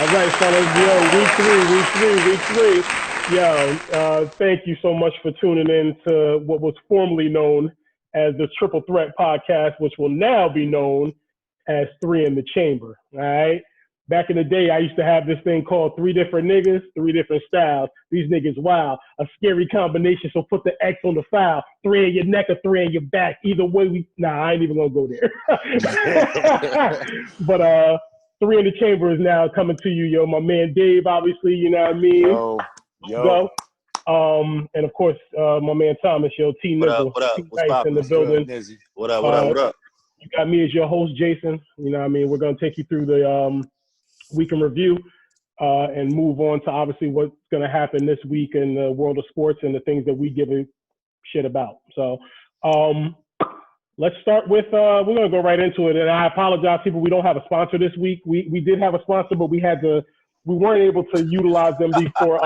All right, fellas. Week three. Yo, thank you so much for tuning in to what was formerly known as the Triple Threat Podcast, which will now be known as Three in the Chamber. All right. Back in the day, I used to have this thing called Three Different Niggas, Three Different Styles. These niggas wild. A scary combination, so put the X on the file. Three in your neck or three in your back. Either way, I ain't even gonna go there. But Three in the Chamber is now coming to you, yo. My man Dave, obviously, you know what I mean? Yo. And of course, my man Thomas, yo, T Nizzle. What up? T What's Nice poppin'? in the building. What up? You got me as your host, Jason. You know what I mean? We're going to take you through the week in review and move on to obviously what's going to happen this week in the world of sports and the things that we give a shit about. So let's start with, we're going to go right into it. And I apologize, people, we don't have a sponsor this week. We did have a sponsor, but we weren't able to utilize them before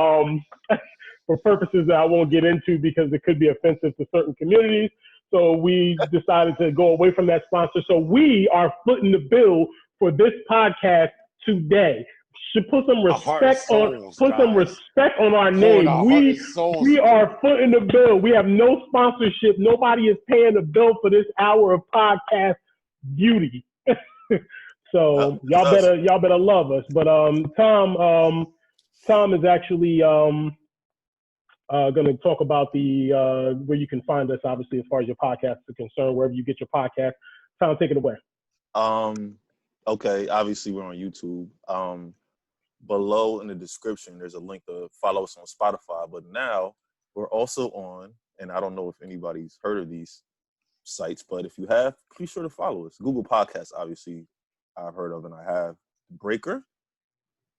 for purposes that I won't get into because it could be offensive to certain communities. So we decided to go away from that sponsor. So we are footing the bill for this podcast today. Should put some respect on our name. We are footing the bill. We have no sponsorship. Nobody is paying the bill for this hour of podcast beauty. So y'all better love us. But Tom is actually going to talk about the where you can find us, obviously, as far as your podcast is concerned, wherever you get your podcast. Tom, take it away. Okay, obviously we're on YouTube. Below in the description, there's a link to follow us on Spotify. But now we're also on, and I don't know if anybody's heard of these sites, but if you have, be sure to follow us. Google Podcasts, obviously, I've heard of, and I have Breaker,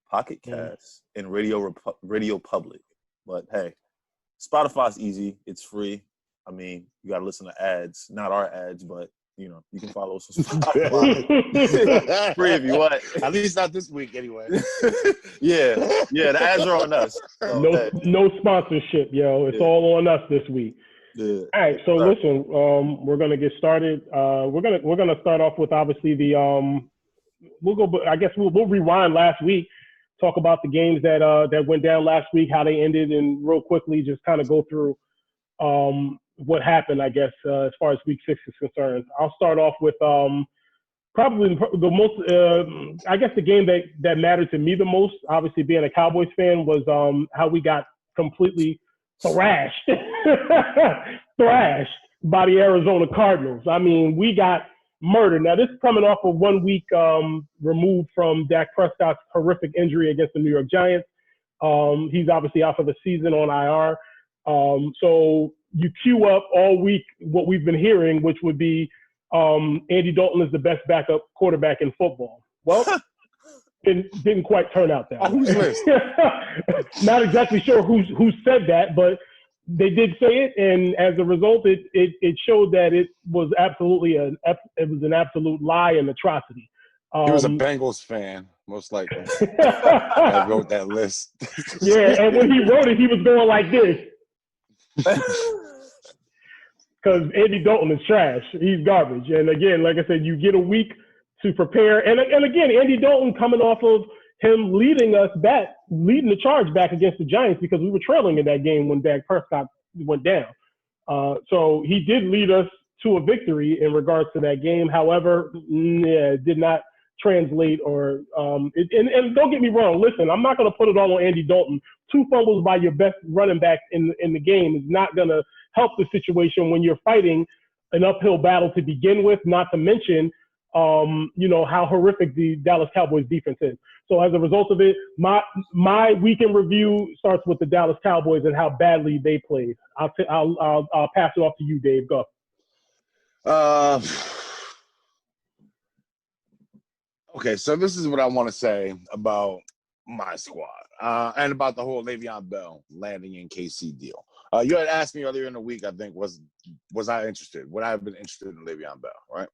Pocket Cast, and Radio Public. But hey, Spotify's easy. It's free. I mean, you got to listen to ads. Not our ads, but, you know, you can follow us on Spotify. Free if you want. At least not this week, anyway. Yeah, the ads are on us. So, no sponsorship, yo. It's all on us this week. Yeah. All right, so listen, we're going to get started. We're going to start off with, obviously, we'll rewind last week. Talk about the games that went down last week, how they ended, and real quickly just kind of go through what happened, I guess, as far as week 6 is concerned. I'll start off with probably the most, I guess the game that mattered to me the most, obviously being a Cowboys fan, was how we got completely thrashed by the Arizona Cardinals. I mean, we got murdered. Now, this is coming off of 1 week removed from Dak Prescott's horrific injury against the New York Giants. He's obviously out for the season on IR. So you queue up all week what we've been hearing, which would be Andy Dalton is the best backup quarterback in football. Well, didn't quite turn out that way. Who's list? Not exactly sure who said that, but they did say it, and as a result, it showed that it was absolutely an absolute lie and atrocity. He was a Bengals fan, most likely. I wrote that list. Yeah, and when he wrote it, he was going like this. Because Andy Dalton is trash. He's garbage. And again, like I said, you get a week to prepare. And again, Andy Dalton coming off of him leading the charge back against the Giants because we were trailing in that game when Dak Prescott went down. So he did lead us to a victory in regards to that game. However, it did not translate and don't get me wrong. Listen, I'm not going to put it all on Andy Dalton. 2 fumbles by your best running back in the game is not going to help the situation when you're fighting an uphill battle to begin with, not to mention how horrific the Dallas Cowboys defense is. So as a result of it, my weekend review starts with the Dallas Cowboys and how badly they played. I'll pass it off to you, Dave. Go. Okay, so this is what I want to say about my squad and about the whole Le'Veon Bell landing in KC deal. You had asked me earlier in the week, I think, was I interested? Would I have been interested in Le'Veon Bell, right?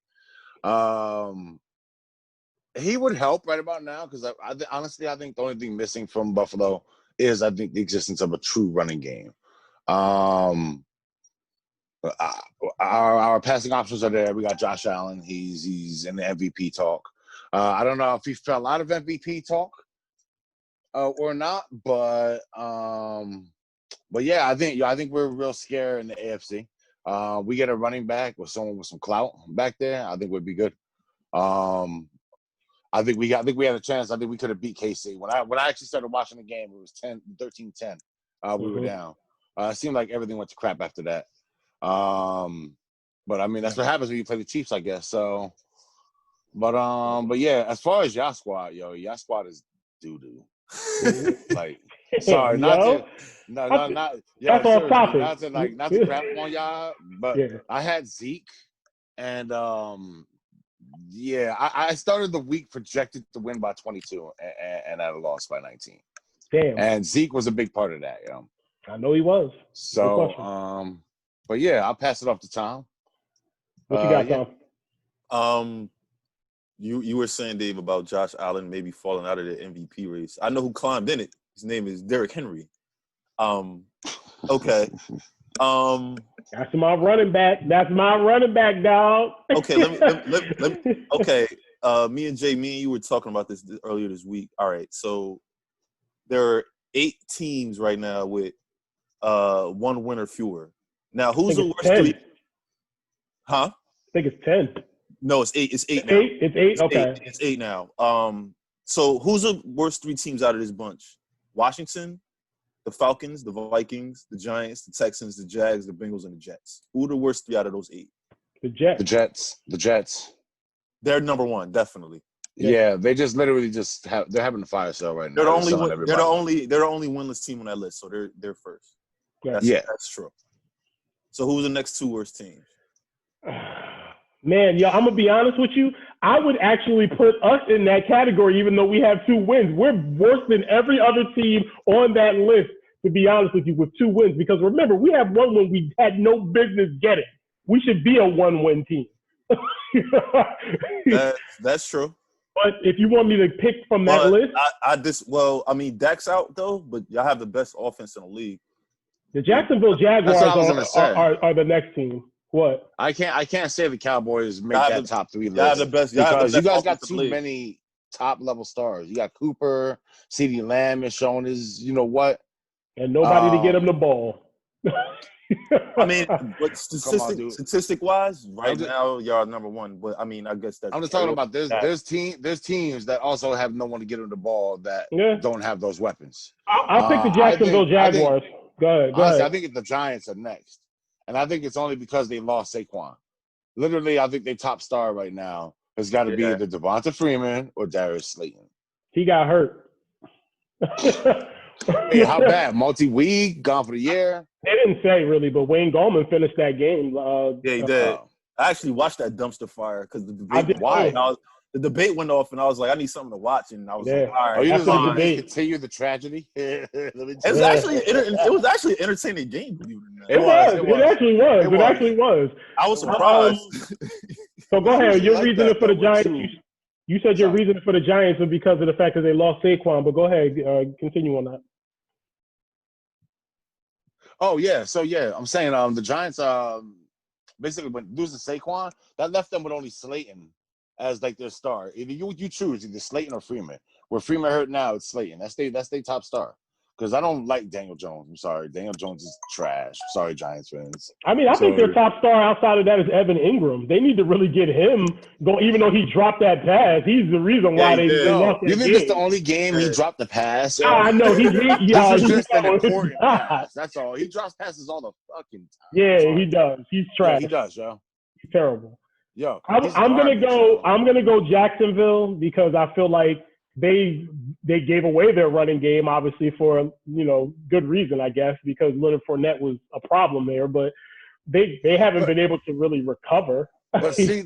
He would help right about now because honestly, I think the only thing missing from Buffalo is, I think, the existence of a true running game. Our passing options are there. We got Josh Allen. He's in the MVP talk. I don't know if he fell out of MVP talk or not, but yeah, I think we're real scared in the AFC. We get a running back with someone with some clout back there. I think we'd be good. I think we had a chance. I think we could have beat KC. When I actually started watching the game, it was 13-10. We were down. It seemed like everything went to crap after that. But I mean, that's what happens when you play the Chiefs, I guess. So, but yeah, as far as y'all squad is doo doo. Like, sorry, not That's yeah, off topic. not to crap on y'all, but Yeah. I had Zeke, and yeah, I started the week projected to win by 22, and I lost by 19. Damn. And Zeke was a big part of that, you know. I know he was. So, but yeah, I'll pass it off to Tom. What you got, yeah. Tom? You were saying, Dave, about Josh Allen maybe falling out of the MVP race. I know who climbed in it. His name is Derrick Henry. Okay. That's my running back. That's my running back, dog. Okay, let me okay. Me and you were talking about this earlier this week. All right, so there are 8 teams right now with 1 win or fewer. Now, who's the worst 3? Huh? I think it's 10. No, it's 8. It's 8 now. It's 8? Okay. It's 8 now. So who's the worst 3 teams out of this bunch? Washington, the Falcons, the Vikings, the Giants, the Texans, the Jags, the Bengals, and the Jets. Who are the worst 3 out of those 8? The Jets. The Jets. They're number 1, definitely. Yeah, they just literally they're having a fire sale right now. They're the only winless team on that list, so they're first. That's true. So who's the next 2 worst teams? Man, I'm gonna be honest with you. I would actually put us in that category, even though we have 2 wins. We're worse than every other team on that list, to be honest with you, with 2 wins. Because remember, we have 1 win we had no business getting. We should be a 1-win team. That's true. But if you want me to pick from that list, I mean, Dak's out though, but y'all have the best offense in the league. The Jacksonville Jaguars are the next team. What? I can't say the Cowboys make that top 3 list. Because you guys got too many top level stars. You got Cooper, CeeDee Lamb is showing his, you know what, and nobody to get him the ball. I mean, but statistic wise, now y'all number 1. But I mean, I guess that's. I'm just talking about there's teams that also have no one to get them the ball that don't have those weapons. I'll pick the Jacksonville Jaguars. Go ahead. Honestly, I think the Giants are next. And I think it's only because they lost Saquon. Literally, I think their top star right now has got to be either Devonta Freeman or Darius Slayton. He got hurt. Hey, how bad? Multi-week, gone for the year? They didn't say really, but Wayne Gallman finished that game. Yeah, he did. I actually watched that dumpster fire because the debate went off, and I was like, I need something to watch, and I was like, all right. Oh, you just want to continue the tragedy? It was actually an entertaining game. It actually was. I was surprised. So go ahead. Your reasoning for the Giants. You said your reason for the Giants was because of the fact that they lost Saquon, but go ahead, continue on that. Oh yeah, so yeah, I'm saying the Giants basically when losing Saquon, that left them with only Slayton as like their star. Either you choose either Slayton or Freeman. Where Freeman hurt now, it's Slayton. That's their top star. Because I don't like Daniel Jones. I'm sorry. Daniel Jones is trash. Sorry, Giants fans. I mean, I think their top star outside of that is Evan Ingram. They need to really get him going, even though he dropped that pass. He's the reason why they lost that game. You think it's the only game he dropped the pass? I know. This is just an important pass. That's all. He drops passes all the fucking time. Yeah, he does. He's trash. Yeah, he does, yo. He's terrible. Yo, I'm gonna go Jacksonville because I feel like they gave away their running game, obviously for good reason, I guess, because Leonard Fournette was a problem there, but they haven't been able to really recover. But see,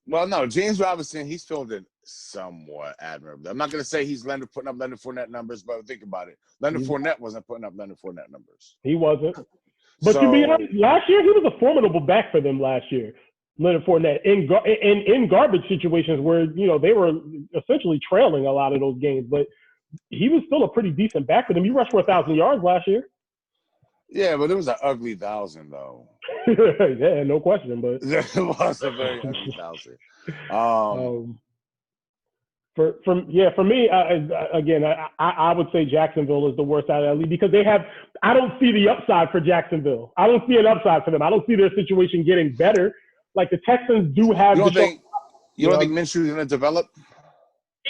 no, James Robinson, he's filled in somewhat admirably. I'm not going to say he's putting up Leonard Fournette numbers, but think about it. Leonard Fournette wasn't putting up Leonard Fournette numbers. He wasn't. But to be honest, last year he was a formidable back for them last year. Leonard Fournette in garbage situations where they were essentially trailing a lot of those games, but he was still a pretty decent back for them. He rushed for 1,000 yards last year. Yeah, but it was an ugly 1,000 though. Yeah, no question. But it was a very ugly 1,000. For me, again, I would say Jacksonville is the worst out of that league because I don't see the upside for Jacksonville. I don't see an upside for them. I don't see their situation getting better. Like the Texans do have. You don't think Minshew's going to develop?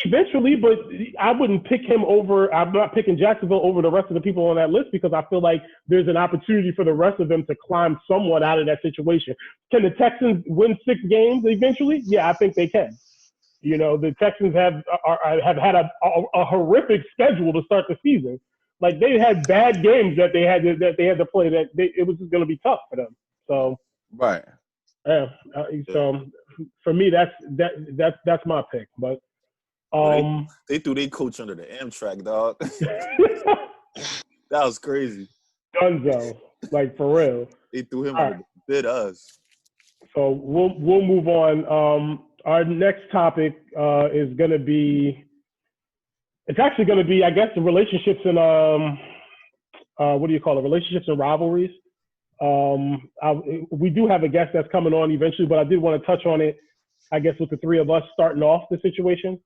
Eventually, but I wouldn't pick him over. I'm not picking Jacksonville over the rest of the people on that list because I feel like there's an opportunity for the rest of them to climb somewhat out of that situation. Can the Texans win 6 games eventually? Yeah, I think they can. You know, the Texans have had a horrific schedule to start the season. Like they had bad games that they had to play. It was just going to be tough for them. So right. Yeah. So for me, that's my pick. But they threw their coach under the Amtrak, dog. That was crazy. Dunzo, like for real. They threw him under the bid us. So we'll move on. Our next topic is going to be. It's actually going to be, I guess, the relationships and what do you call it? Relationships and rivalries. We do have a guest that's coming on eventually, but I did want to touch on it. I guess with the three of us starting off the situation.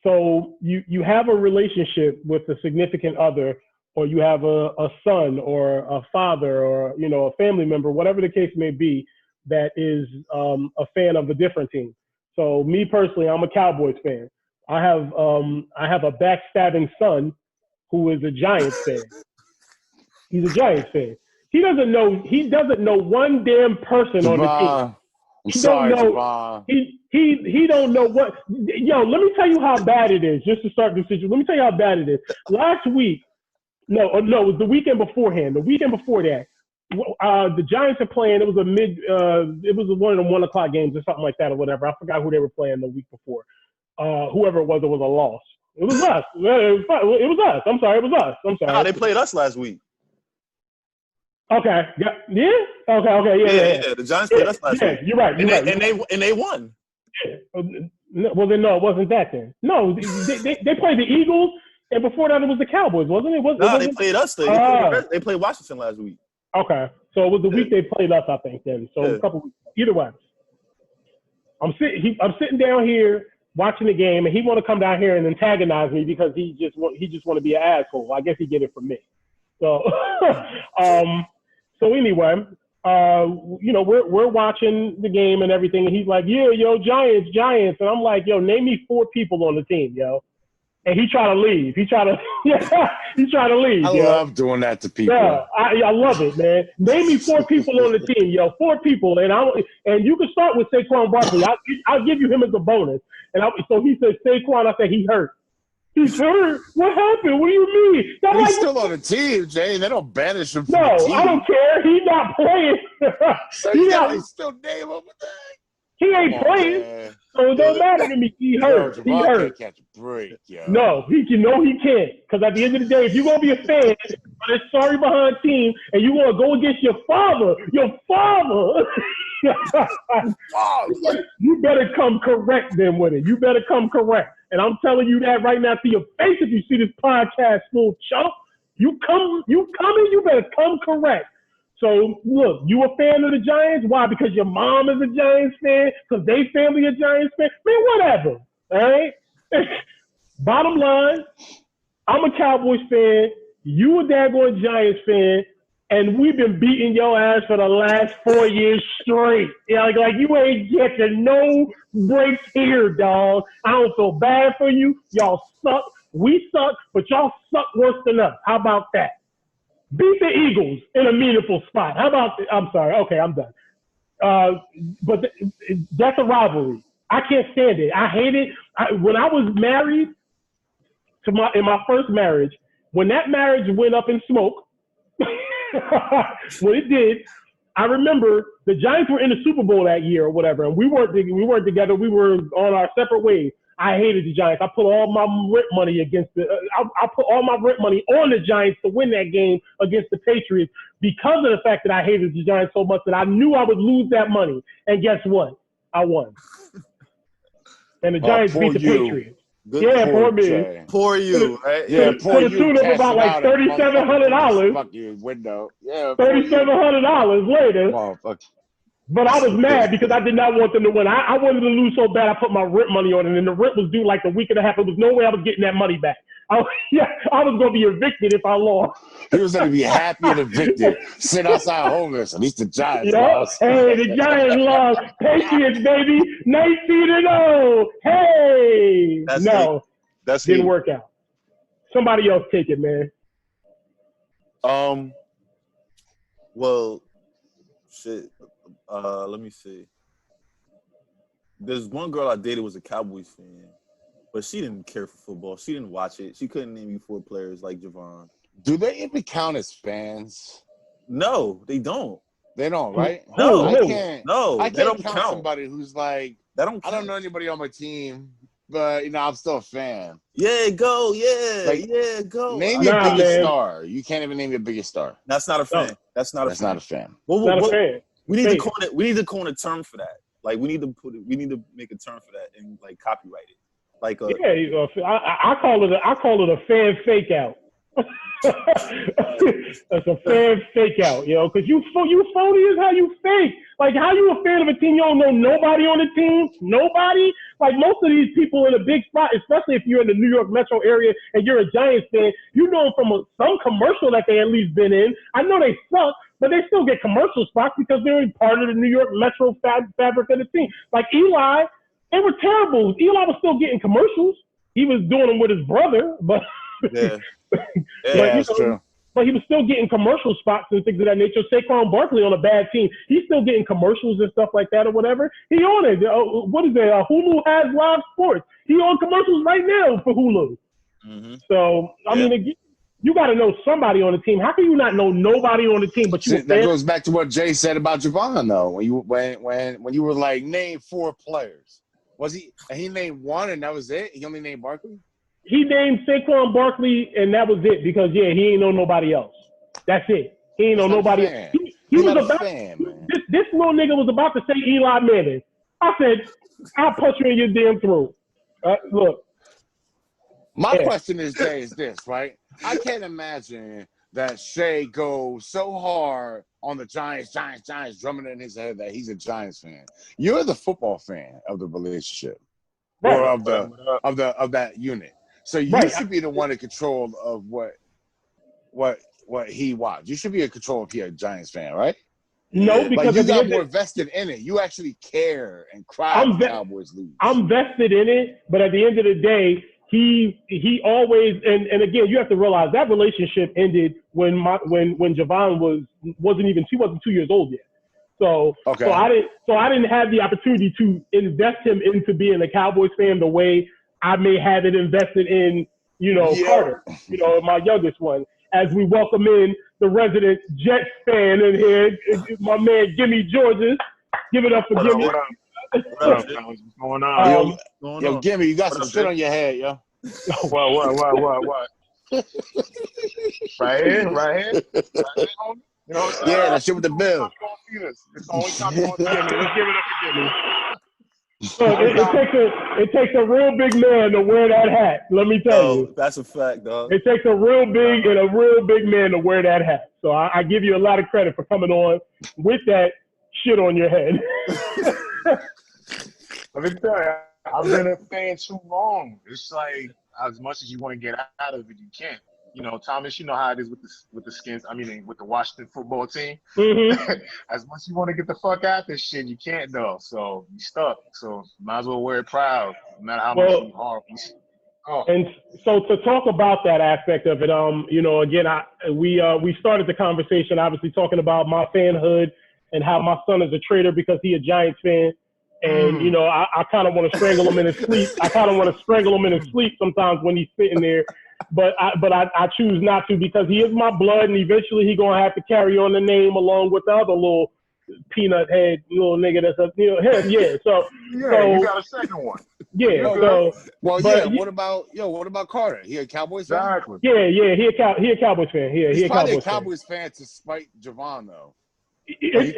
So you have a relationship with a significant other, or you have a son or a father or a family member, whatever the case may be, that is a fan of a different team. So me personally, I'm a Cowboys fan. I have a backstabbing son who is a Giants fan. He's a Giants fan. He doesn't know one damn person on the team. He don't know what. Yo, let me tell you how bad it is. Just to start this situation, let me tell you how bad it is. Last week, no, it was the weekend beforehand. The weekend before that, the Giants are playing. It was it was one of the 1 o'clock games or something like that or whatever. I forgot who they were playing the week before. Whoever it was a loss. It was us. It was us. I'm sorry. It was us. I'm sorry. Nah, they played us last week. Okay. Yeah. Okay. Yeah. The Giants played us last week. You're right. And they won. Yeah. Well, then no, it wasn't that then. No, they played the Eagles, and before that it was the Cowboys, wasn't it? They played us. They played Washington last week. Okay, so it was the week they played us, I think. Then, so a couple weeks. Either way, I'm sitting down here watching the game, and he want to come down here and antagonize me because he just want to be an asshole. I guess he get it from me. So, so anyway, we're watching the game and everything, and he's like, "Yeah, yo, Giants," and I'm like, "Yo, name me 4 people on the team, yo." And he tried to leave. He tried to leave. I love doing that to people. Yeah, I love it, man. Name me 4 people on the team, yo. 4 people, and you can start with Saquon Barkley. I'll give you him as a bonus. So he said Saquon. I said he hurt. He's hurt. What happened? What do you mean? He's still on the team, Jay. They don't banish him from the team. No, I don't care. He's not playing. So they still name him. He ain't playing. Man. So it don't matter to me. He hurt. He hurt. Can't catch a break, yo. No, he can't. Because at the end of the day, if you're going to be a fan of this sorry behind team and you want to go against your father, you better come correct then with it. You better come correct. And I'm telling you that right now to your face if you see this podcast, little chump. You coming, you better come correct. So, look, you a fan of the Giants? Why? Because your mom is a Giants fan? Because they family a Giants fan? Man, whatever, all right? Bottom line, I'm a Cowboys fan. You a daggone Giants fan. And we've been beating your ass for the last 4 years straight. Yeah, like you ain't getting no breaks here, dog. I don't feel bad for you. Y'all suck. We suck, but y'all suck worse than us. How about that? Beat the Eagles in a meaningful spot. How about – I'm sorry. Okay, I'm done. But that's a rivalry. I can't stand it. I hate it. When I was married in my first marriage, when that marriage went up in smoke, when it did, I remember the Giants were in the Super Bowl that year or whatever, and we weren't together. We were on our separate ways. I hated the Giants. I put all my rent money I put all my rent money on the Giants to win that game against the Patriots because of the fact that I hated the Giants so much that I knew I would lose that money. And guess what? I won. And the Giants beat the Patriots. Good poor me. Jay. Poor you, right? Yeah, poor you. To the tune of about like $3,700. Fuck your window. Yeah, $3,700 later. Motherfucker. But I was mad because I did not want them to win. I wanted to lose so bad I put my rent money on it, and the rent was due like a week and a half. There was no way I was getting that money back. I was going to be evicted if I lost. He was going to be happy and evicted, sit outside homeless. At least the Giants lost. Hey, the Giants lost. Patriots, baby, 19-0. Hey, didn't work out. Somebody else take it, man. Well, shit. Let me see. There's one girl I dated was a Cowboys fan, but she didn't care for football. She didn't watch it. She couldn't name you 4 players like Javon. Do they even count as fans? No, they don't. They don't, right? No, I can't. No, I they can't don't count count. somebody who's like, That don't I don't know anybody on my team, but I'm still a fan. Yeah, go. Yeah, Like, yeah, go. Name your biggest man. star. You can't even name your biggest star. That's not a fan. No. That's not a That's fan. not a fan. Not a fan. We need to coin it. We need to coin a term for that. Like we need to make a term for that and like copyright it. Like I call it a fan fake out. That's a fan fake out, because you phony as how you fake. Like, how you a fan of a team you don't know nobody on the team? Nobody? Like, most of these people in a big spot, especially if you're in the New York metro area and you're a Giants fan, you know them from some commercial that they at least been in. I know they suck, but they still get commercial spots because they're part of the New York metro fabric of the team. Like Eli, they were terrible. Eli was still getting commercials. He was doing them with his brother, but yeah, that's true. But he was still getting commercial spots and things of that nature. Saquon Barkley on a bad team, he's still getting commercials and stuff like that or whatever. He on it. What is it? Hulu has live sports. He on commercials right now for Hulu. Mm-hmm. So I mean, again, you got to know somebody on the team. How can you not know nobody on the team? But you that goes back to what Jay said about Javon, though. When you were like, name 4 players, was he? And he named 1, and that was it. He only named Barkley. He named Saquon Barkley, and that was it because he ain't know nobody else. That's it. He ain't know nobody else. He was about fan, man. This little nigga was about to say Eli Manning. I said, I'll punch you in your damn throat. Look. My question is, Jay, is this, right? I can't imagine that Shay goes so hard on the Giants, drumming in his head that he's a Giants fan. You're the football fan of the relationship, or of that unit. So you should be the one in control of what he watched. You should be in control if you're a Giants fan, right? No, because you got more vested in it. You actually care and cry when the Cowboys lose. I'm vested in it, but at the end of the day, he always and again, you have to realize that relationship ended when Javon wasn't 2 years old yet. So I didn't have the opportunity to invest him into being a Cowboys fan the way I may have it invested in, Carter, my youngest one. As we welcome in the resident Jets fan in here, my man Guimy Georges. Give it up for Guimy. What up? What's going on? Yo, Guimy, you got some shit on your head, yo. What? Right here? You know, that shit with the bill. It's the only time you're going to see me. Let's give it up for Guimy. It takes a real big man to wear that hat. Let me tell you. That's a fact, dog. It takes a real big man to wear that hat. So I give you a lot of credit for coming on with that shit on your head. Let me tell you, I've been a fan too long. It's like as much as you want to get out of it, you can't. Thomas, you know how it is with the Skins. I mean, with the Washington football team. Mm-hmm. As much as you want to get the fuck out this shit, you can't though. So you stuck. So might as well wear it proud, no matter how much you hard. And so to talk about that aspect of it, again, we started the conversation obviously talking about my fanhood and how my son is a traitor because he a Giants fan. And, I kind of want to strangle him in his sleep. Sometimes when he's sitting there. But I choose not to because he is my blood, and eventually he's going to have to carry on the name along with the other little peanut head little nigga that's him. Yeah, so you got a second one. Yeah. What about Carter? He a Cowboys fan? Exactly. Yeah. He a Cowboys fan. Yeah, he's probably a Cowboys fan to spite Javon though.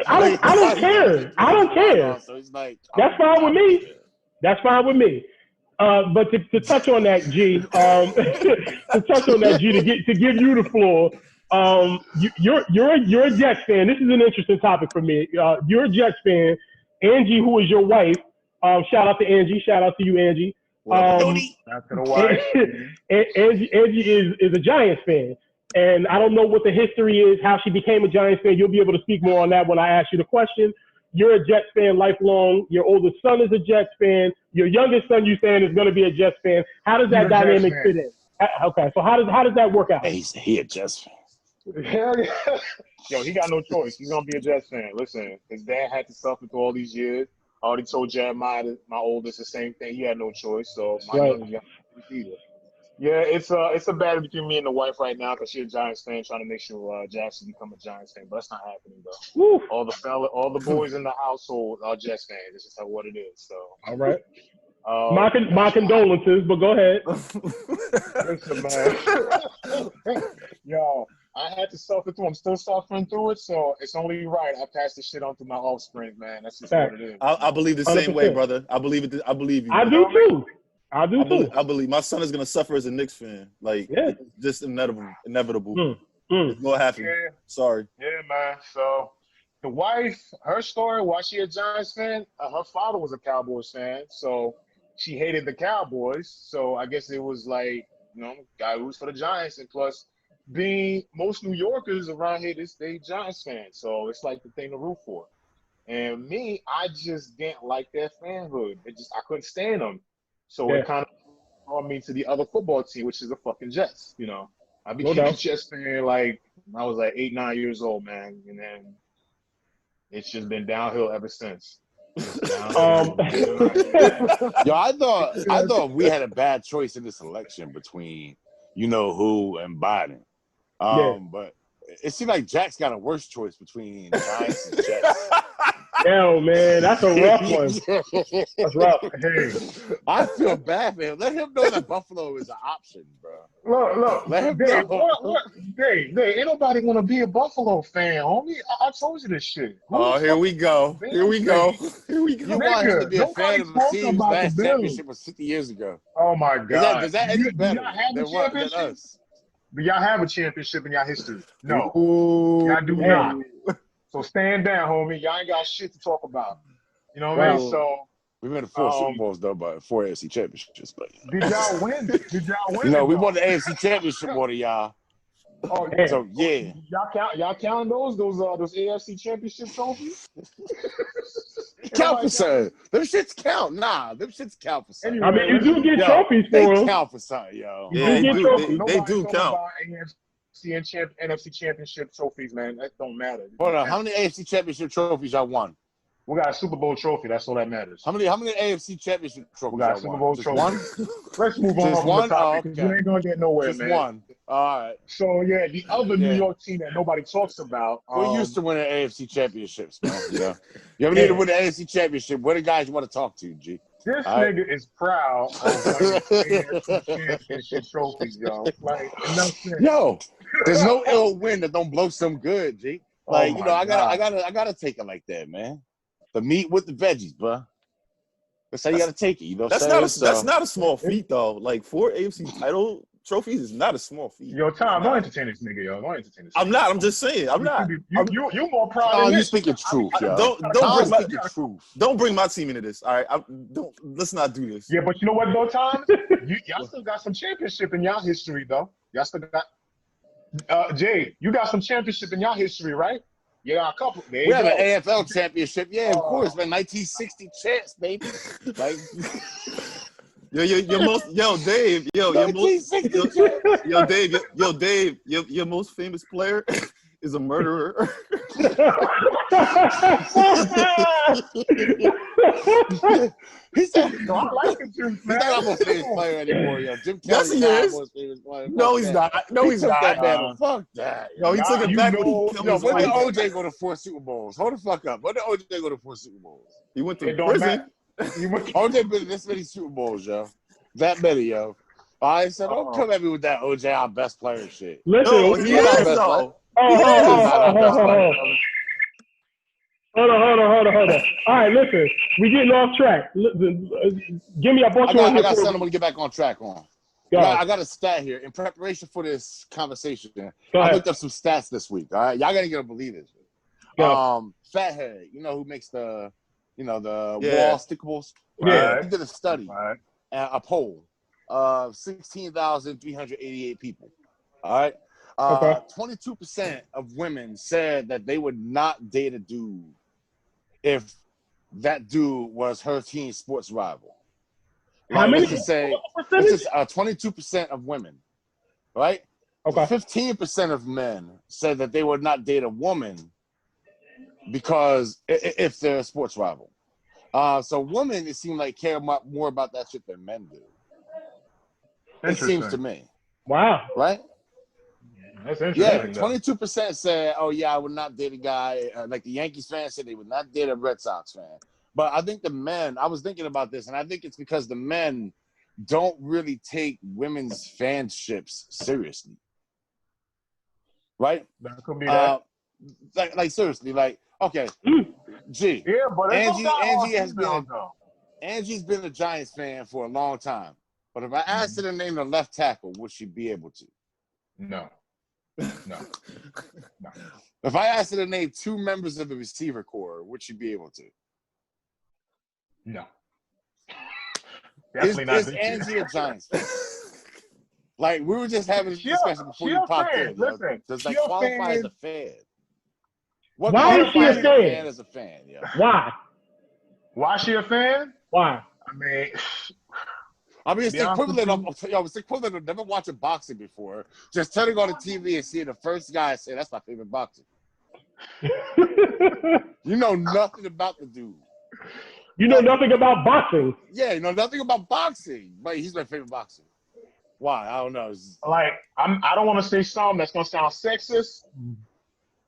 I don't care. I don't care. So he's like, that's fine with me. That's fine with me. But to touch on that, G, to give you the floor, You're a Jets fan. This is an interesting topic for me. You're a Jets fan. Angie, who is your wife, shout out to Angie. Shout out to you, Angie. After the wife. Angie is a Giants fan. And I don't know what the history is, how she became a Giants fan. You'll be able to speak more on that when I ask you the question. You're a Jets fan lifelong. Your oldest son is a Jets fan. Your youngest son, you saying, is going to be a Jets fan. How does that dynamic fit in? Okay, so how does that work out? He a Jets fan. Hell yeah. Yo, he got no choice. He's gonna be a Jets fan. Listen, his dad had to suffer through all these years. I already told Jeremiah, my oldest, the same thing. He had no choice. So my youngest either. Yeah, it's a battle between me and the wife right now because she's a Giants fan, trying to make sure Jackson become a Giants fan. But that's not happening though. Woo. All the boys in the household are Jets fans. This is what it is. So all right. My condolences, but go ahead. Listen, man. Yo, I had to suffer through. I'm still suffering through it, so it's only right I pass this shit on to my offspring, man. That's just what it is. I believe the same 100%. Way, brother. I believe it. I believe you. I do too. I believe my son is gonna suffer as a Knicks fan. Like, it's just inevitable. It's gonna happen. Yeah. Sorry. Yeah, man. So the wife, her story, why she a Giants fan? Her father was a Cowboys fan, so she hated the Cowboys. So I guess it was like, guy who's for the Giants, and plus, being most New Yorkers around here, they Giants fans. So it's like the thing to root for. And me, I just didn't like their fanhood. I couldn't stand them. So it kind of brought me to the other football team, which is the fucking Jets. I became a Jets fan like when I was like 8, 9 years old, man. And then it's just been downhill ever since. Yo, I thought we had a bad choice in this election between who and Biden. But it seemed like Jack's got a worse choice between Giants and Jets. Hell, man, that's a rough one. That's rough. Hey, I feel bad for him. Let him know that Buffalo is an option, bro. Look. Let him know. Ain't nobody want to be a Buffalo fan, homie. I told you this shit. Here we go. Here we go. You want him to be a fan of the team's last championship was 50 years ago. Oh, my God. Does that any better than us? Do y'all have a championship in y'all history? No. Y'all do not. So stand down, homie. Y'all ain't got shit to talk about. You know what I mean? So we won 4 Super Bowls though, but 4 AFC championships. But did y'all win? We won the AFC championship more than y'all. Oh yeah. So yeah. Y'all count those AFC championship trophies? Count for something. Them shits count. Nah, them shits count for something. I mean, you do get trophies for them. They count for something, yo. Yeah, they do count. NFC championship trophies, man. That don't matter. Hold on. How many AFC championship trophies y'all won? We got a Super Bowl trophy. That's all that matters. How many AFC championship trophies? We got a Super Bowl trophy. One? Let's move on. Just one? Topic, okay. You ain't gonna get nowhere, just man. Just one. All right. So yeah, the other New York team that nobody talks about. We're used to winning AFC championships, man. You ever need to win the AFC championship? What are the guys you want to talk to, G? This nigga is proud of AFC championship trophies, yo. Like, yo, there's no ill wind that don't blow some good, G. Like, I gotta take it like that, man. The meat with the veggies, bro. That's how you gotta take it. That's not a small feat though. Like 4 AFC title trophies is not a small feat. Yo, Tom, don't entertain this nigga, yo. Don't entertain this. I'm not. I'm just saying. I'm not. You more proud than you speaking truth, yo. Don't bring my team into this. All right. Let's not do this. Yeah, but you know what though, Tom? Y'all still got some championship in y'all history though. Y'all still got. Jay, you got some championship in y'all history, right? You got a couple. We have an AFL championship. Yeah, of course, man. 1960 champs, baby. Like. Dave, your most famous player is a murderer. He said, no, I like it too, man. He's not my famous player anymore, yo. Jim Kelly is. Most famous player. No, he's not. No, he's not. Fuck that. No, he took it back when he killed his when wife. did OJ go to 4 Super Bowls? Hold the fuck up. When did OJ go to 4 Super Bowls? He went to prison. OJ been to this many Super Bowls, yo. That many, yo. I said, don't come at me with that OJ, our best player shit. Listen, he is though. Hold on. All right, listen. We getting off track. Listen, Gimme, I brought you on here. I got something I'm going to get back on track on. I got a stat here in preparation for this conversation. Go I ahead. looked up some stats this week. All right, y'all gotta get to believe this. Go. Fathead, you know who makes the wall Yeah. stickables? Yeah. He did a study, Right. a poll of 16,388 people. All right. Okay. 22% of women said that they would not date a dude if that dude was her team sports rival. How many? Let's just say, Percentage? 22% of women, right? Okay. 15% of men said that they would not date a woman because if they're a sports rival. So women, it seems like care more about that shit than men do. It seems to me, Wow. right? That's Yeah, interesting. though. 22% said, "Oh yeah, I would not date a guy." Like the Yankees fans said, they would not date a Red Sox fan. But I think the men. I was thinking about this, and I think it's because the men don't really take women's fanships seriously, right? That could be that. Like seriously, like okay, G. Yeah, but it's Angie has females, been though. Angie's been a Giants fan for a long time. But if I asked her to name the left tackle, would she be able to? No. If I asked her to name 2 members of the receiver corps, would she be able to? No. Is Definitely not. Angie a Giants fan? Like, we were just having a discussion before you popped in. Listen, does that qualify as a fan? What Why is she a qualifies fan? as a fan? Yeah. Why? Why is she a fan? Why? I mean, It's the equivalent of never watching boxing before, just turning on the TV and seeing the first guy say, "That's my favorite boxer." You know nothing about the dude. You know nothing about boxing. Yeah, you know nothing about boxing, but he's my favorite boxer. Why? I don't know. like, I don't want to say something that's gonna sound sexist,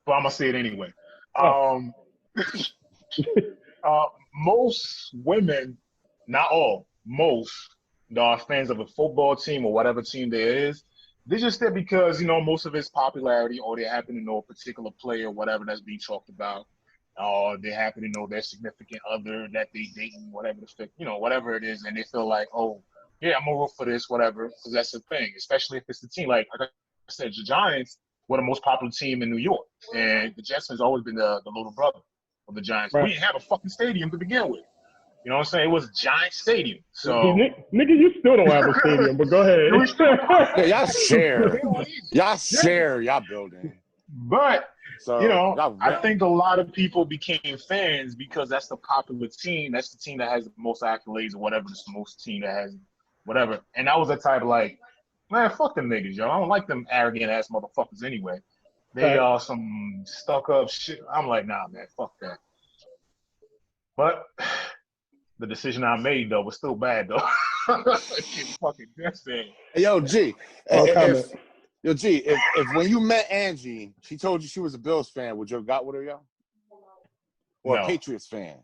but I'm gonna say it anyway. Most women, not all, most that are fans of a football team or whatever team there is, they just there because, most of its popularity, or they happen to know a particular player, whatever that's being talked about, or they happen to know their significant other that they dating, whatever whatever it is, and they feel like, oh, yeah, I'm gonna root for this, whatever, because that's the thing, especially if it's the team. Like I said, the Giants were the most popular team in New York, and the Jets has always been the little brother of the Giants. Right. We didn't have a fucking stadium to begin with. You know what I'm saying? It was a giant stadium. So Nigga, you still don't have a stadium, but go ahead. Yeah, y'all share y'all building. But So I think a lot of people became fans because that's the popular team. That's the team that has the most accolades or whatever. It's the most team that has whatever. And I was the type of like, man, fuck them niggas, yo. I don't like them arrogant ass motherfuckers anyway. They are some stuck up shit. I'm like, nah, man, fuck that. But the decision I made though was still bad though. Fucking destiny. Yo, G. Comment. If when you met Angie, she told you she was a Bills fan, would you have got with her, yo? Or No. a Patriots fan?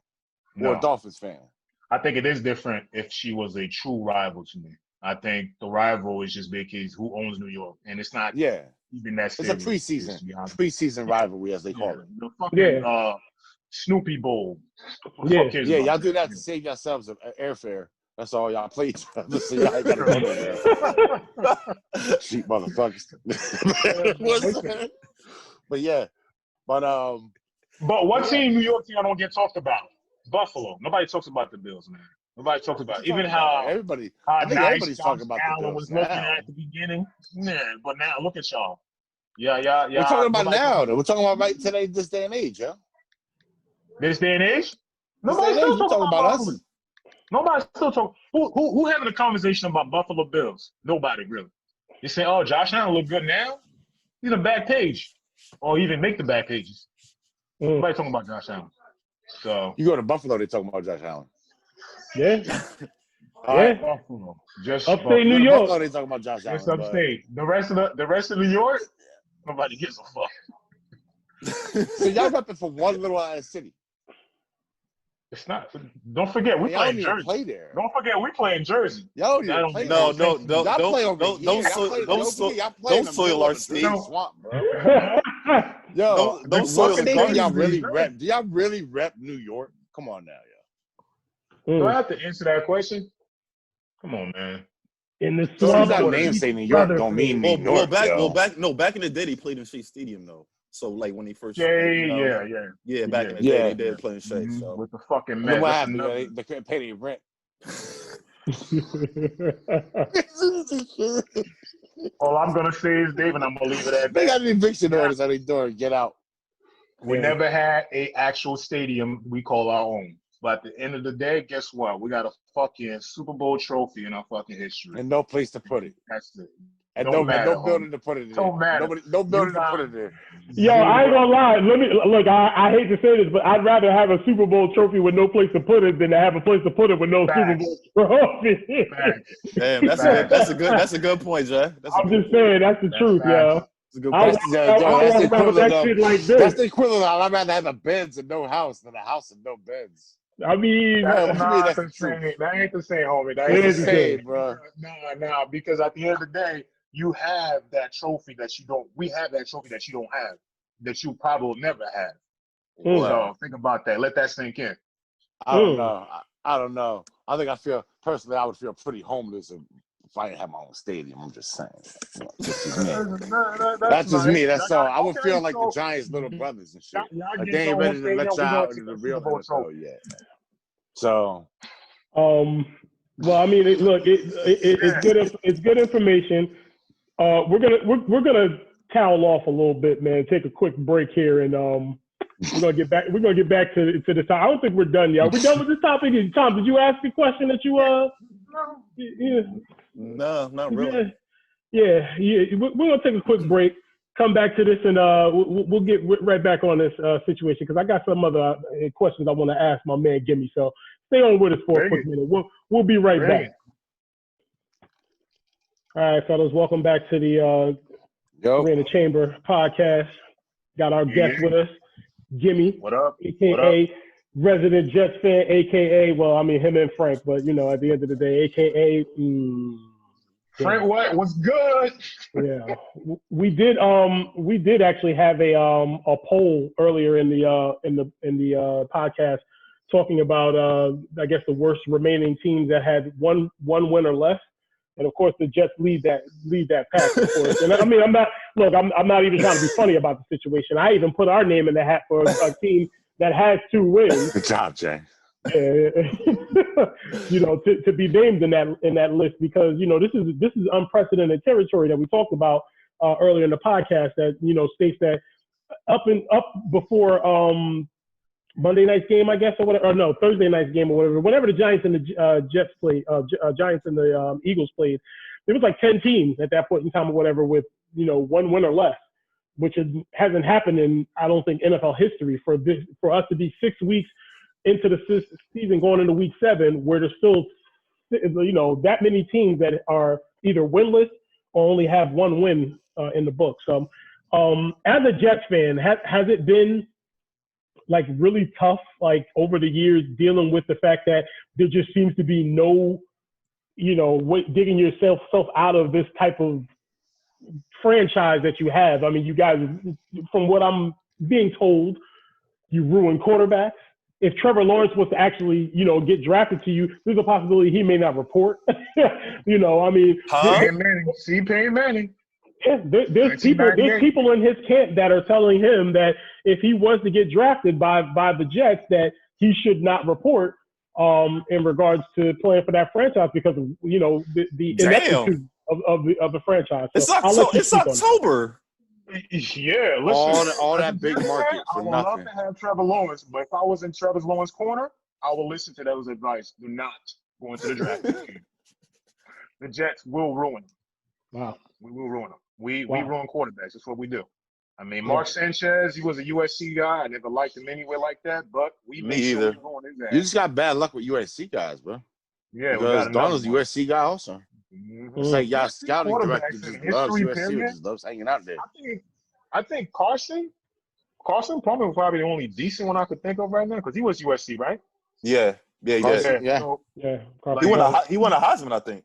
No. Or a Dolphins fan? I think it is different if she was a true rival to me. I think the rival is just because who owns New York, and it's not even that serious. It's a preseason rivalry, as they call it. The fucking Snoopy Bowl. Yeah, y'all do that to save yourselves airfare. That's all y'all play each other, so y'all ain't gotta go nowhere. Cheap motherfuckers. But what team, New York team, I don't get talked about? Buffalo. Nobody talks about the Bills, man. Nobody talks about even how everybody. How I think nice everybody's Josh talking about the Allen Bills was looking now. at the beginning. Yeah, but now look at y'all. Yeah. We're talking about now, though. We're talking about right today, this day and age, yeah. This day and age, nobody's still talking about us. Nobody's still talking. Who having a conversation about Buffalo Bills? Nobody really. You say, oh, Josh Allen look good now. He's a back page, or even make the back pages. Nobody talking about Josh Allen. So you go to Buffalo, they talking about Josh Allen. Yeah. Buffalo. Just upstate New York. Buffalo, they talking about Josh Allen. Just upstate. The rest of New York, nobody gives a fuck. So y'all repping for one little ass city. It's not. Don't forget, we play in Jersey. Play there. Don't forget, we play in Jersey. Don't soil our state. Swamp, bro. Yo, don't soil the do y'all country. really rep? Do y'all really rep New York? Come on now, Do I have to answer that question? Come on, man. In the So swamp. that of name say New York Rutherford. don't mean New York. back in the day they played in Shea Stadium though. So like when they first, back in the day they did play in Shea. So with the fucking and then Mets. what That's happened? another- They couldn't pay their rent. All I'm gonna say is, Dave, and I'm gonna leave it at They that. got the eviction orders on their door. Get out. We never had a actual stadium we call our own. But at the end of the day, guess what? We got a fucking Super Bowl trophy in our fucking history. And no place to put it. That's it. And Don't no matter, building to put it in. Don't matter. No building to put it in. Yo, I ain't gonna lie. Let me look. I hate to say this, but I'd rather have a Super Bowl trophy with no place to put it than to have a place to put it with no Super Bowl trophy. Damn, that's a good point, Jay. I'm just saying that's the truth, yo. That's a good I point. walk around with that shit like this. That's the equivalent of I'd rather have a Benz and no house than a house and no beds. I mean, That's that's the the same. truth. That ain't the same, homie. That It ain't the is the same, same. bro. Nah, because at the end of the day, you have that trophy that you don't. We have that trophy that you don't have, that you probably will never have. So think about that. Let that sink in. I don't know. I don't know. I think I would feel pretty homeless if I didn't have my own stadium. I'm just saying. This is me. That's just me. That's all. I would feel like the Giants' little brothers and shit. Like they ain't ready to let you out into the real NFL yet. So, well, I mean, it's good information. We're gonna towel off a little bit, man. Take a quick break here, and we're gonna get back. We're gonna get back to the top. I don't think we're done yet. Are we done with this topic? Tom, did you ask the question that you Yeah. No, not really. Yeah. We're gonna take a quick break. Come back to this, and we'll get right back on this situation because I got some other questions I want to ask my man Guimy. So stay on with us for a quick minute. We'll be right back. All right, fellas, welcome back to the We're in the Chamber podcast. Got our guest with us, Guimy. What up? AKA resident Jets fan, AKA, well, I mean him and Frank, but you know, at the end of the day, AKA Frank what's good? Yeah. We did actually have a poll earlier in the podcast talking about I guess the worst remaining teams that had one win or less. And of course, the Jets lead that pack, of course. And I mean, I'm not even trying to be funny about the situation. I even put our name in the hat for a team that has 2 wins. Good job, Jay. You know, to be named in that list because you know this is unprecedented territory that we talked about earlier in the podcast. That you know states that up before Monday night's game, I guess, or whatever, or no, Thursday night's game or whatever. Whenever the Giants and the Jets played, Giants and the Eagles played, there was like 10 teams at that point in time or whatever with, you know, 1 win or less, which hasn't happened in, I don't think, NFL history for us to be 6 weeks into the season going into week 7 where there's still, you know, that many teams that are either winless or only have 1 win in the book. So as a Jets fan, has it been like really tough, like over the years, dealing with the fact that there just seems to be no, you know, digging yourself out of this type of franchise that you have? I mean, you guys, from what I'm being told, you ruin quarterbacks. If Trevor Lawrence was to actually, you know, get drafted to you, there's a possibility he may not report. You know, I mean, Peyton Manning. Yeah, there's people in his camp that are telling him that if he was to get drafted by the Jets, that he should not report in regards to playing for that franchise because of, you know, the ineptitude of the franchise. So it's October. Yeah, listen. All that big market for I would nothing. love to have Trevor Lawrence, but if I was in Trevor Lawrence's corner, I will listen to those advice. Do not go into the draft. The Jets will ruin them. Wow. We will ruin them. We ruin quarterbacks. That's what we do. I mean, Mark Sanchez, he was a USC guy. I never liked him anywhere like that, but we made sure we ruined his ass. You just got bad luck with USC guys, bro. Yeah, because Donald's a USC guy also. Mm-hmm. It's like y'all scouting director just loves USC, just loves hanging out there. I think Carson Palmer was probably the only decent one I could think of right now because he was USC, right? Yeah. Yeah. So, he won a Heisman, I think.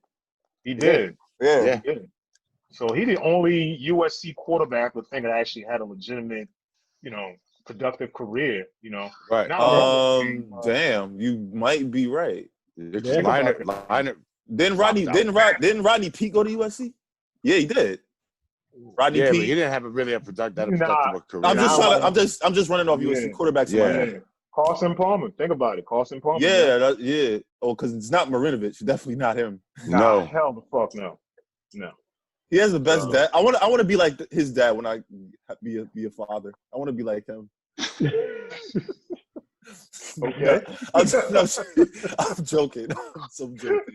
He did. Yeah. He did. So he the only USC quarterback would think that actually had a legitimate, you know, productive career, you know. Right. Damn, you might be right. Leonard Didn't Rodney Peete go to USC? Yeah, he did. Rodney Yeah, Peete. but he didn't have a productive career. I'm just running off USC quarterbacks in my head. Carson Palmer. Think about it. Carson Palmer. Yeah. Oh, because it's not Marinovich. Definitely not him. No. Hell the fuck no. No. He has the best dad. I want to be like his dad when I be a father. I want to be like him. Okay. I'm joking. I'm joking.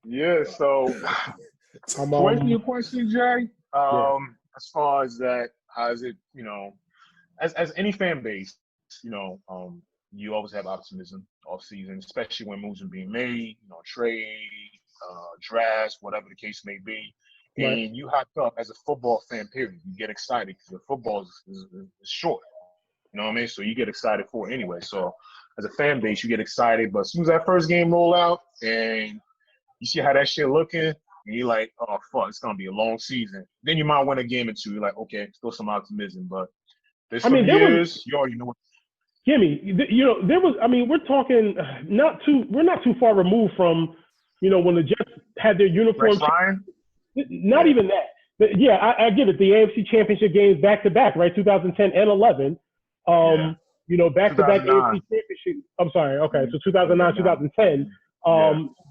Yeah, so to answer your question, Jay, as far as that, how is it, as any fan base, you always have optimism off season, especially when moves are being made, trade, drafts, whatever the case may be. Right. And you hyped up as a football fan, period. You get excited because the football is short. You know what I mean? So you get excited for it anyway. So as a fan base, you get excited. But as soon as that first game roll out and you see how that shit looking, and you're like, oh, fuck, it's going to be a long season. Then you might win a game or two. You're like, okay, still some optimism. But there's some years, you already know what. Gimme, there was, we're talking we're not too far removed from, when the Jets had their uniform. Not even that. But yeah, I get it. The AFC Championship games back-to-back, right? 2010 and 11. Back-to-back AFC Championship. I'm sorry. Okay, so 2009, 2010.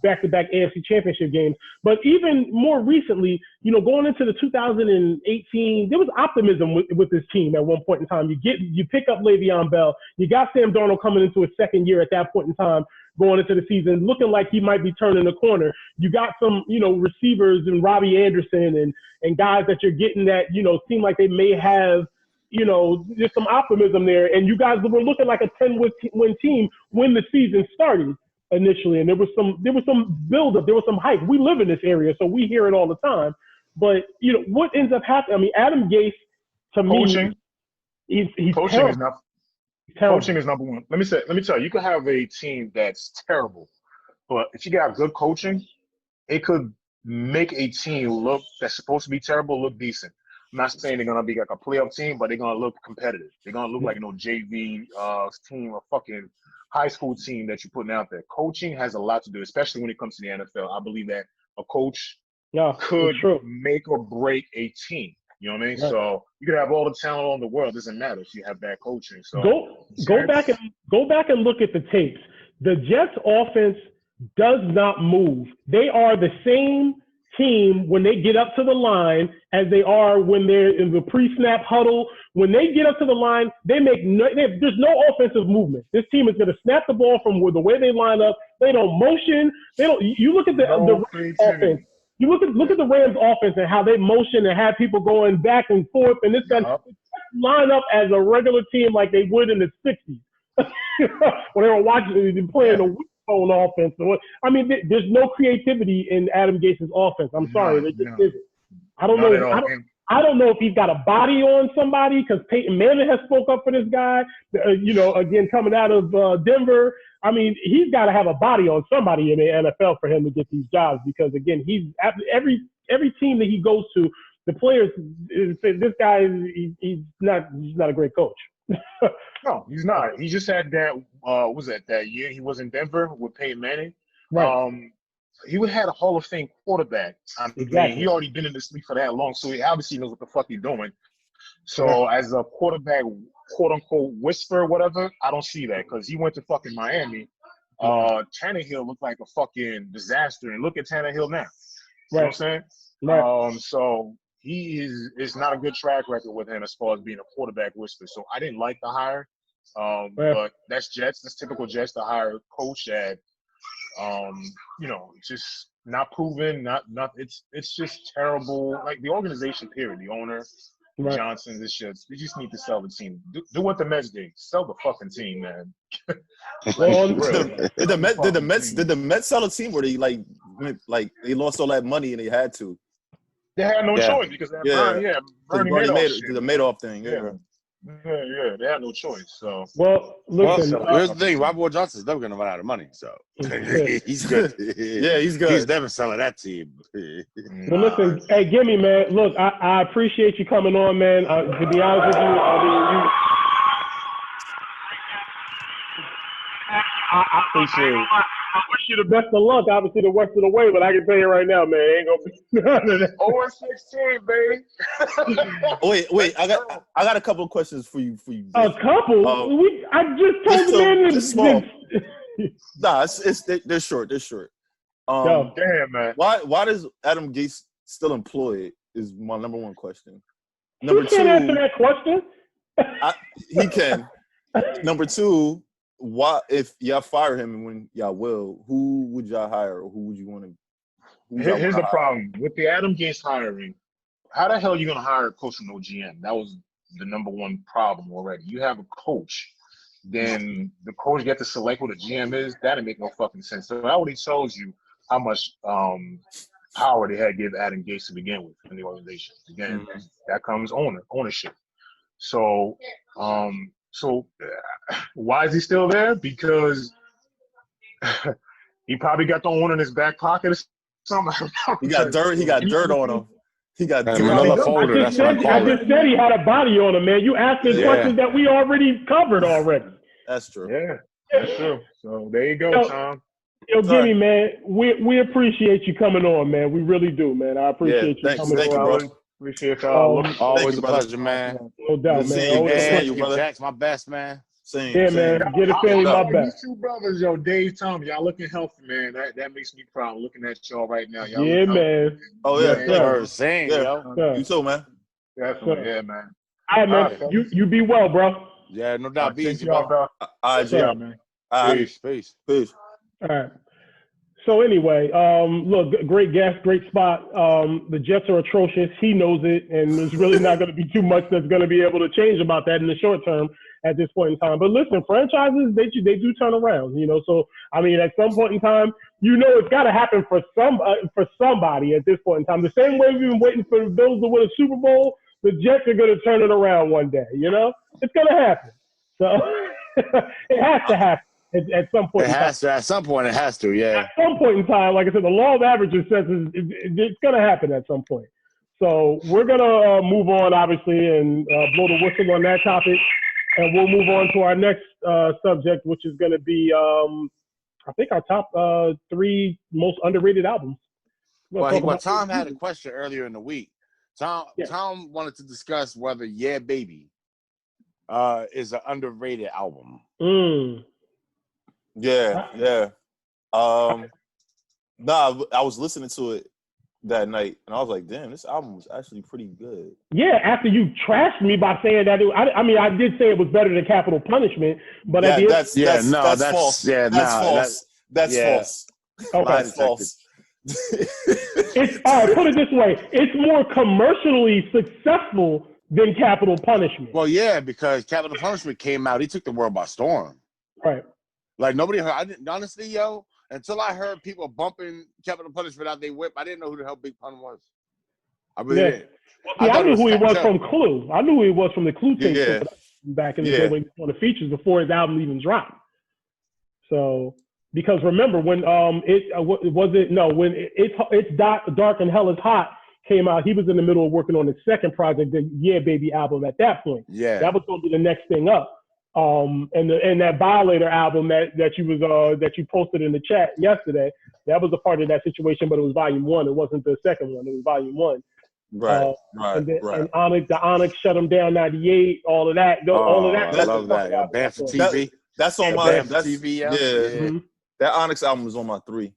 Back-to-back AFC Championship games. But even more recently, going into the 2018, there was optimism with this team at one point in time. You pick up Le'Veon Bell. You got Sam Darnold coming into his second year at that point in time, going into the season, looking like he might be turning the corner. You got some, receivers and Robbie Anderson and guys that you're getting that, seem like they may have, there's some optimism there. And you guys were looking like a 10-win team when the season started initially. And there was some buildup, there was some hype. We live in this area, so we hear it all the time. But, what ends up happening? Adam Gase, to me, he's coaching is not. Coaching is number one. Let me tell you, you could have a team that's terrible, but if you got good coaching, it could make a team that's supposed to be terrible look decent. I'm not saying they're gonna be like a playoff team, but they're gonna look competitive. They're gonna look like JV team, a fucking high school team that you're putting out there. Coaching has a lot to do, especially when it comes to the NFL. I believe that a coach could make or break a team. You know what I mean? Right. So you could have all the talent in the world. It doesn't matter if you have bad coaching. So go back and look at the tapes. The Jets offense does not move. They are the same team when they get up to the line as they are when they're in the pre-snap huddle. When they get up to the line, there's no offensive movement. This team is going to snap the ball from the way they line up. They don't motion. You look at the offense. You look at the Rams offense and how they motion and have people going back and forth, and this guy line up as a regular team like they would in the 60s when they were watching playing the wishbone offense. There's no creativity in Adam Gase's offense. I'm sorry, there just isn't. I don't know. I don't know if he's got a body on somebody because Peyton Manning has spoke up for this guy. Again, coming out of Denver. He's got to have a body on somebody in the NFL for him to get these jobs because, again, he's every team that he goes to, the players say this guy he's not a great coach. No, he's not. He just had that. That year he was in Denver with Peyton Manning? Right. He had a Hall of Fame quarterback. Exactly. He already been in this league for that long, so he obviously knows what the fuck he's doing. So as a quarterback, quote unquote, whisper, whatever, I don't see that because he went to fucking Miami. Tannehill looked like a fucking disaster, and look at Tannehill now. You know what I'm saying? Right. So he is not a good track record with him as far as being a quarterback whisper. So I didn't like the hire. But that's Jets. That's typical Jets to hire a coach that, just not proven. Not. It's just terrible. Like the organization, period. The owner. Right. Johnson, they just need to sell the team. Do what the Mets did. Sell the fucking team, man. Did the Mets sell a team where they they lost all that money and they had to? They had no choice because Bernie Madoff the Madoff thing. Yeah, they had no choice. So listen. Here's the thing: Robert Johnson's never going to run out of money, so he's good. He's good. He's never selling that team. Well, listen, hey, Gimme, man. Look, I appreciate you coming on, man. To be honest with you, I appreciate it. I wish you the best of luck. Obviously, the rest of the way, but I can tell you right now, man, ain't gonna be none of that. 0-16, baby. Wait. I got a couple of questions for you. A couple? I just told the man just small. Nah, they're short. Yo. Damn, man. Why does Adam Gase still employed? Is my number one question. You can't answer that question. He can. Number two, why if y'all fire him and when y'all will, who would y'all hire or who would you want to? Here's the problem with the Adam Gase hiring. How the hell are you going to hire a coach with no GM? That was the number one problem already. You have a coach, then the coach get to select what a GM is. That didn't make no fucking sense. So that already shows you how much power they had to give Adam Gase to begin with in the organization. Again, that comes ownership. So, why is he still there? Because he probably got the owner in his back pocket or something. He got dirt. He got dirt on him. He got dirt. Another folder. That's what I call I just said he had a body on him, man. You asking questions that we already covered already. That's true. Yeah, that's true. So there you go, Tom. Yo, Guimy, man, we appreciate you coming on, man. We really do, man. I appreciate you coming Thank on. you, bro. Appreciate y'all. Always a pleasure, man. No doubt, man. Man, brother. Jack's my best, man. Man. Get a family my best. You two brothers, yo, Dave, Tom, y'all looking healthy, man. That makes me proud. Looking at y'all right now, y'all. Yeah, man. Oh yeah, Same, yo. You too, man. Definitely, yeah, man. All right, man. You be well, bro. Yeah, no doubt. Be easy, y'all, bro. All right, man. Peace. All right. So anyway, look, great guest, great spot. The Jets are atrocious. He knows it, and there's really not going to be too much that's going to be able to change about that in the short term at this point in time. But listen, franchises, they do turn around, you know. So, I mean, at some point in time, you know it's got to happen for somebody at this point in time. The same way we've been waiting for the Bills to win a Super Bowl, the Jets are going to turn it around one day, you know. It's going to happen. So it has to happen. At some point, At some point, it has to. Yeah. At some point in time, like I said, the law of averages says it's going to happen at some point. So we're going to move on, obviously, and blow the whistle on that topic, and we'll move on to our next subject, which is going to be, I think, our top 3 most underrated albums. Well, Tom had a question earlier in the week. Tom wanted to discuss whether "Yeah Baby" is an underrated album. Yeah. I was listening to it that night, and I was like, "Damn, this album was actually pretty good." Yeah, after you trashed me by saying that, I did say it was better than Capital Punishment, but at the end, that's false. Yeah, that's false. Okay. That's false. It's all right. Put it this way: it's more commercially successful than Capital Punishment. Well, yeah, because Capital Punishment came out, he took the world by storm. Right. Like nobody heard. Honestly, yo, until I heard people bumping Capital Punishment out they whip, I didn't know who the hell Big Pun was. I really didn't. I knew who he was from Clue. I knew who he was from the Clue tape back in the day when on the features before his album even dropped. So because remember when it's Dark and Hell is Hot came out, he was in the middle of working on his second project, the Yeah Baby album. At that point, that was going to be the next thing up. And that Violator album that you posted in the chat yesterday, that was a part of that situation, but it was volume 1. It wasn't the second one. It was volume 1. Right. And Onyx shut him down 98. All of that. All of that. I love that. Bad for TV. That's on my TV. Yeah. Mm-hmm. That Onyx album is on my 3.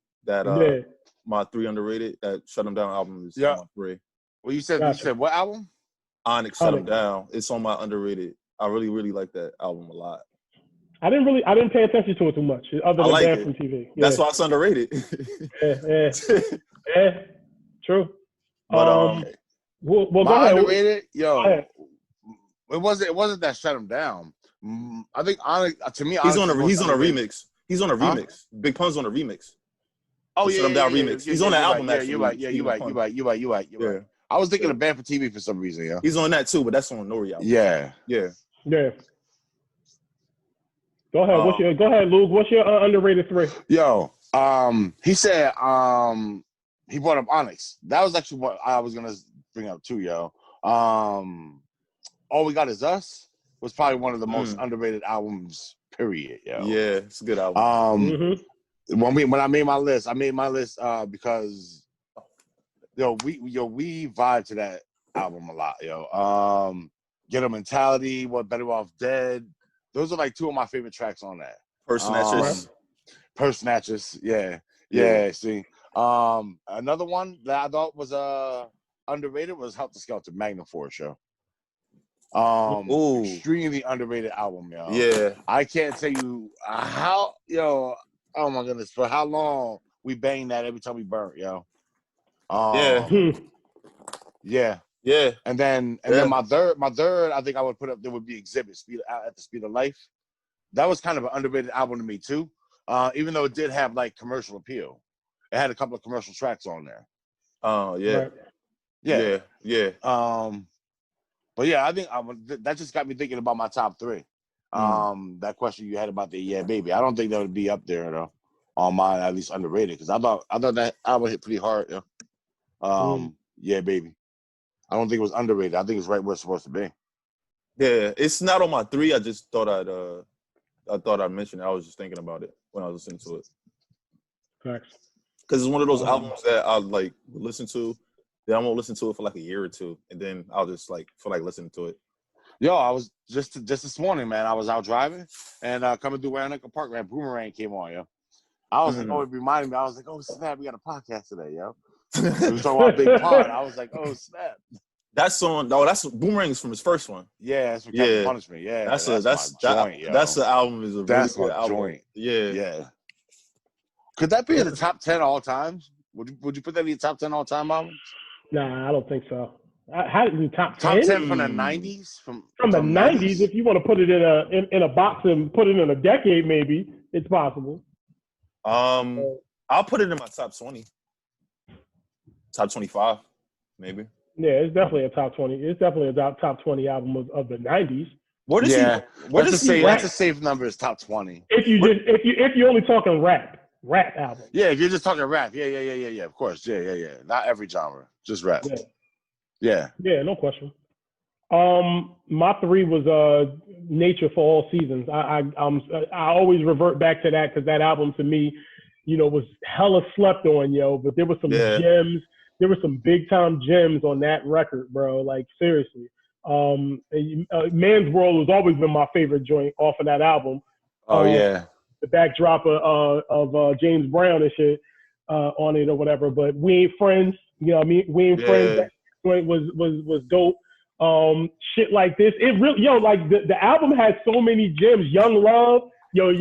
My 3 underrated. That Shut 'Em Down album is on my 3. Well, you said what album? Onyx Shut 'Em Down. It's on my underrated. I really, really like that album a lot. I didn't pay attention to it too much, other than Bad from TV. Yeah. That's why it's underrated. Yeah. True. But well, go ahead. Underrated, yo. It wasn't that Shut 'Em Down. I think Onyx, to me, he's on a remix. He's on a remix. Big Pun's on a remix. Oh, Shut 'Em Down remix. He's on that album. Yeah, actually. you're right. Yeah. I was thinking of Band for TV for some reason, yeah. He's on that too, but that's on Nori album. Yeah. Go ahead. Go ahead, Luke. What's your underrated 3? Yo, he said he brought up Onyx. That was actually what I was gonna bring up too, yo. All We Got Is Us was probably one of the most underrated albums. Period, yo. Yeah, it's a good album. when I made my list, because we vibe to that album a lot, yo. Get a Mentality, What Better Off Dead. Those are like two of my favorite tracks on that. Purse Snatchers. Purse Snatchers, yeah. See, another one that I thought was underrated was Helter Skelter, Magnum Force, yo. Ooh. Extremely underrated album, yo. Yeah. I can't tell you how, yo. Oh my goodness, for how long we banged that every time we burnt, yo. Yeah. And then my third, I think I would put up there would be Exhibit, at the Speed of Life. That was kind of an underrated album to me too. Even though it did have like commercial appeal. It had a couple of commercial tracks on there. Oh, yeah. Right. Yeah. But yeah, I think that just got me thinking about my top three. That question you had about the Yeah Baby. I don't think that would be up there though on mine, at least underrated, because I thought that album hit pretty hard. Yeah. Yeah Baby. I don't think it was underrated. I think it's right where it's supposed to be. Yeah, it's not on my 3. I just thought I'd mention it. I was just thinking about it when I was listening to it. Facts. Because it's one of those albums that I like listen to. Then I won't listen to it for like a year or two, and then I'll just like feel like listening to it. Yo, I was just this morning, man. I was out driving and coming through Warrenacre Park, man. Boomerang came on, yo. I was like, oh, it reminded me. I was like, oh snap, we got a podcast today, yo. We was talking about Big Pod. I was like, oh snap. That song, that's Boomerang's from his first one. Yeah, that's what Kevin punished me. Yeah, that's my joint, yo. That's the album. Is a that's really my good album. Joint. Yeah. Could that be in the top 10 all times? Would you put that in your top 10 all time albums? Nah, I don't think so. How did the top 10? Top 10 from the 90s? From the 90s, if you want to put it in a box and put it in a decade, maybe it's possible. I'll put it in my top 20, top 25, maybe. Yeah, it's definitely a top 20. It's definitely a top 20 album of the 90s. Where does he? That's a safe number. Is top 20. If you're only talking rap album. Yeah, if you're just talking rap. Yeah. Of course. Yeah. Not every genre, just rap. Yeah, no question. My 3 was Nature for All Seasons. I always revert back to that because that album to me, was hella slept on, yo. But there were some gems. There were some big time gems on that record, bro. Like seriously. Man's World has always been my favorite joint off of that album. The backdrop of James Brown and shit on it or whatever. But We Ain't Friends, you know what I mean? We Ain't Friends. That joint was dope. Shit like this. It really, like the album has so many gems. Young Love was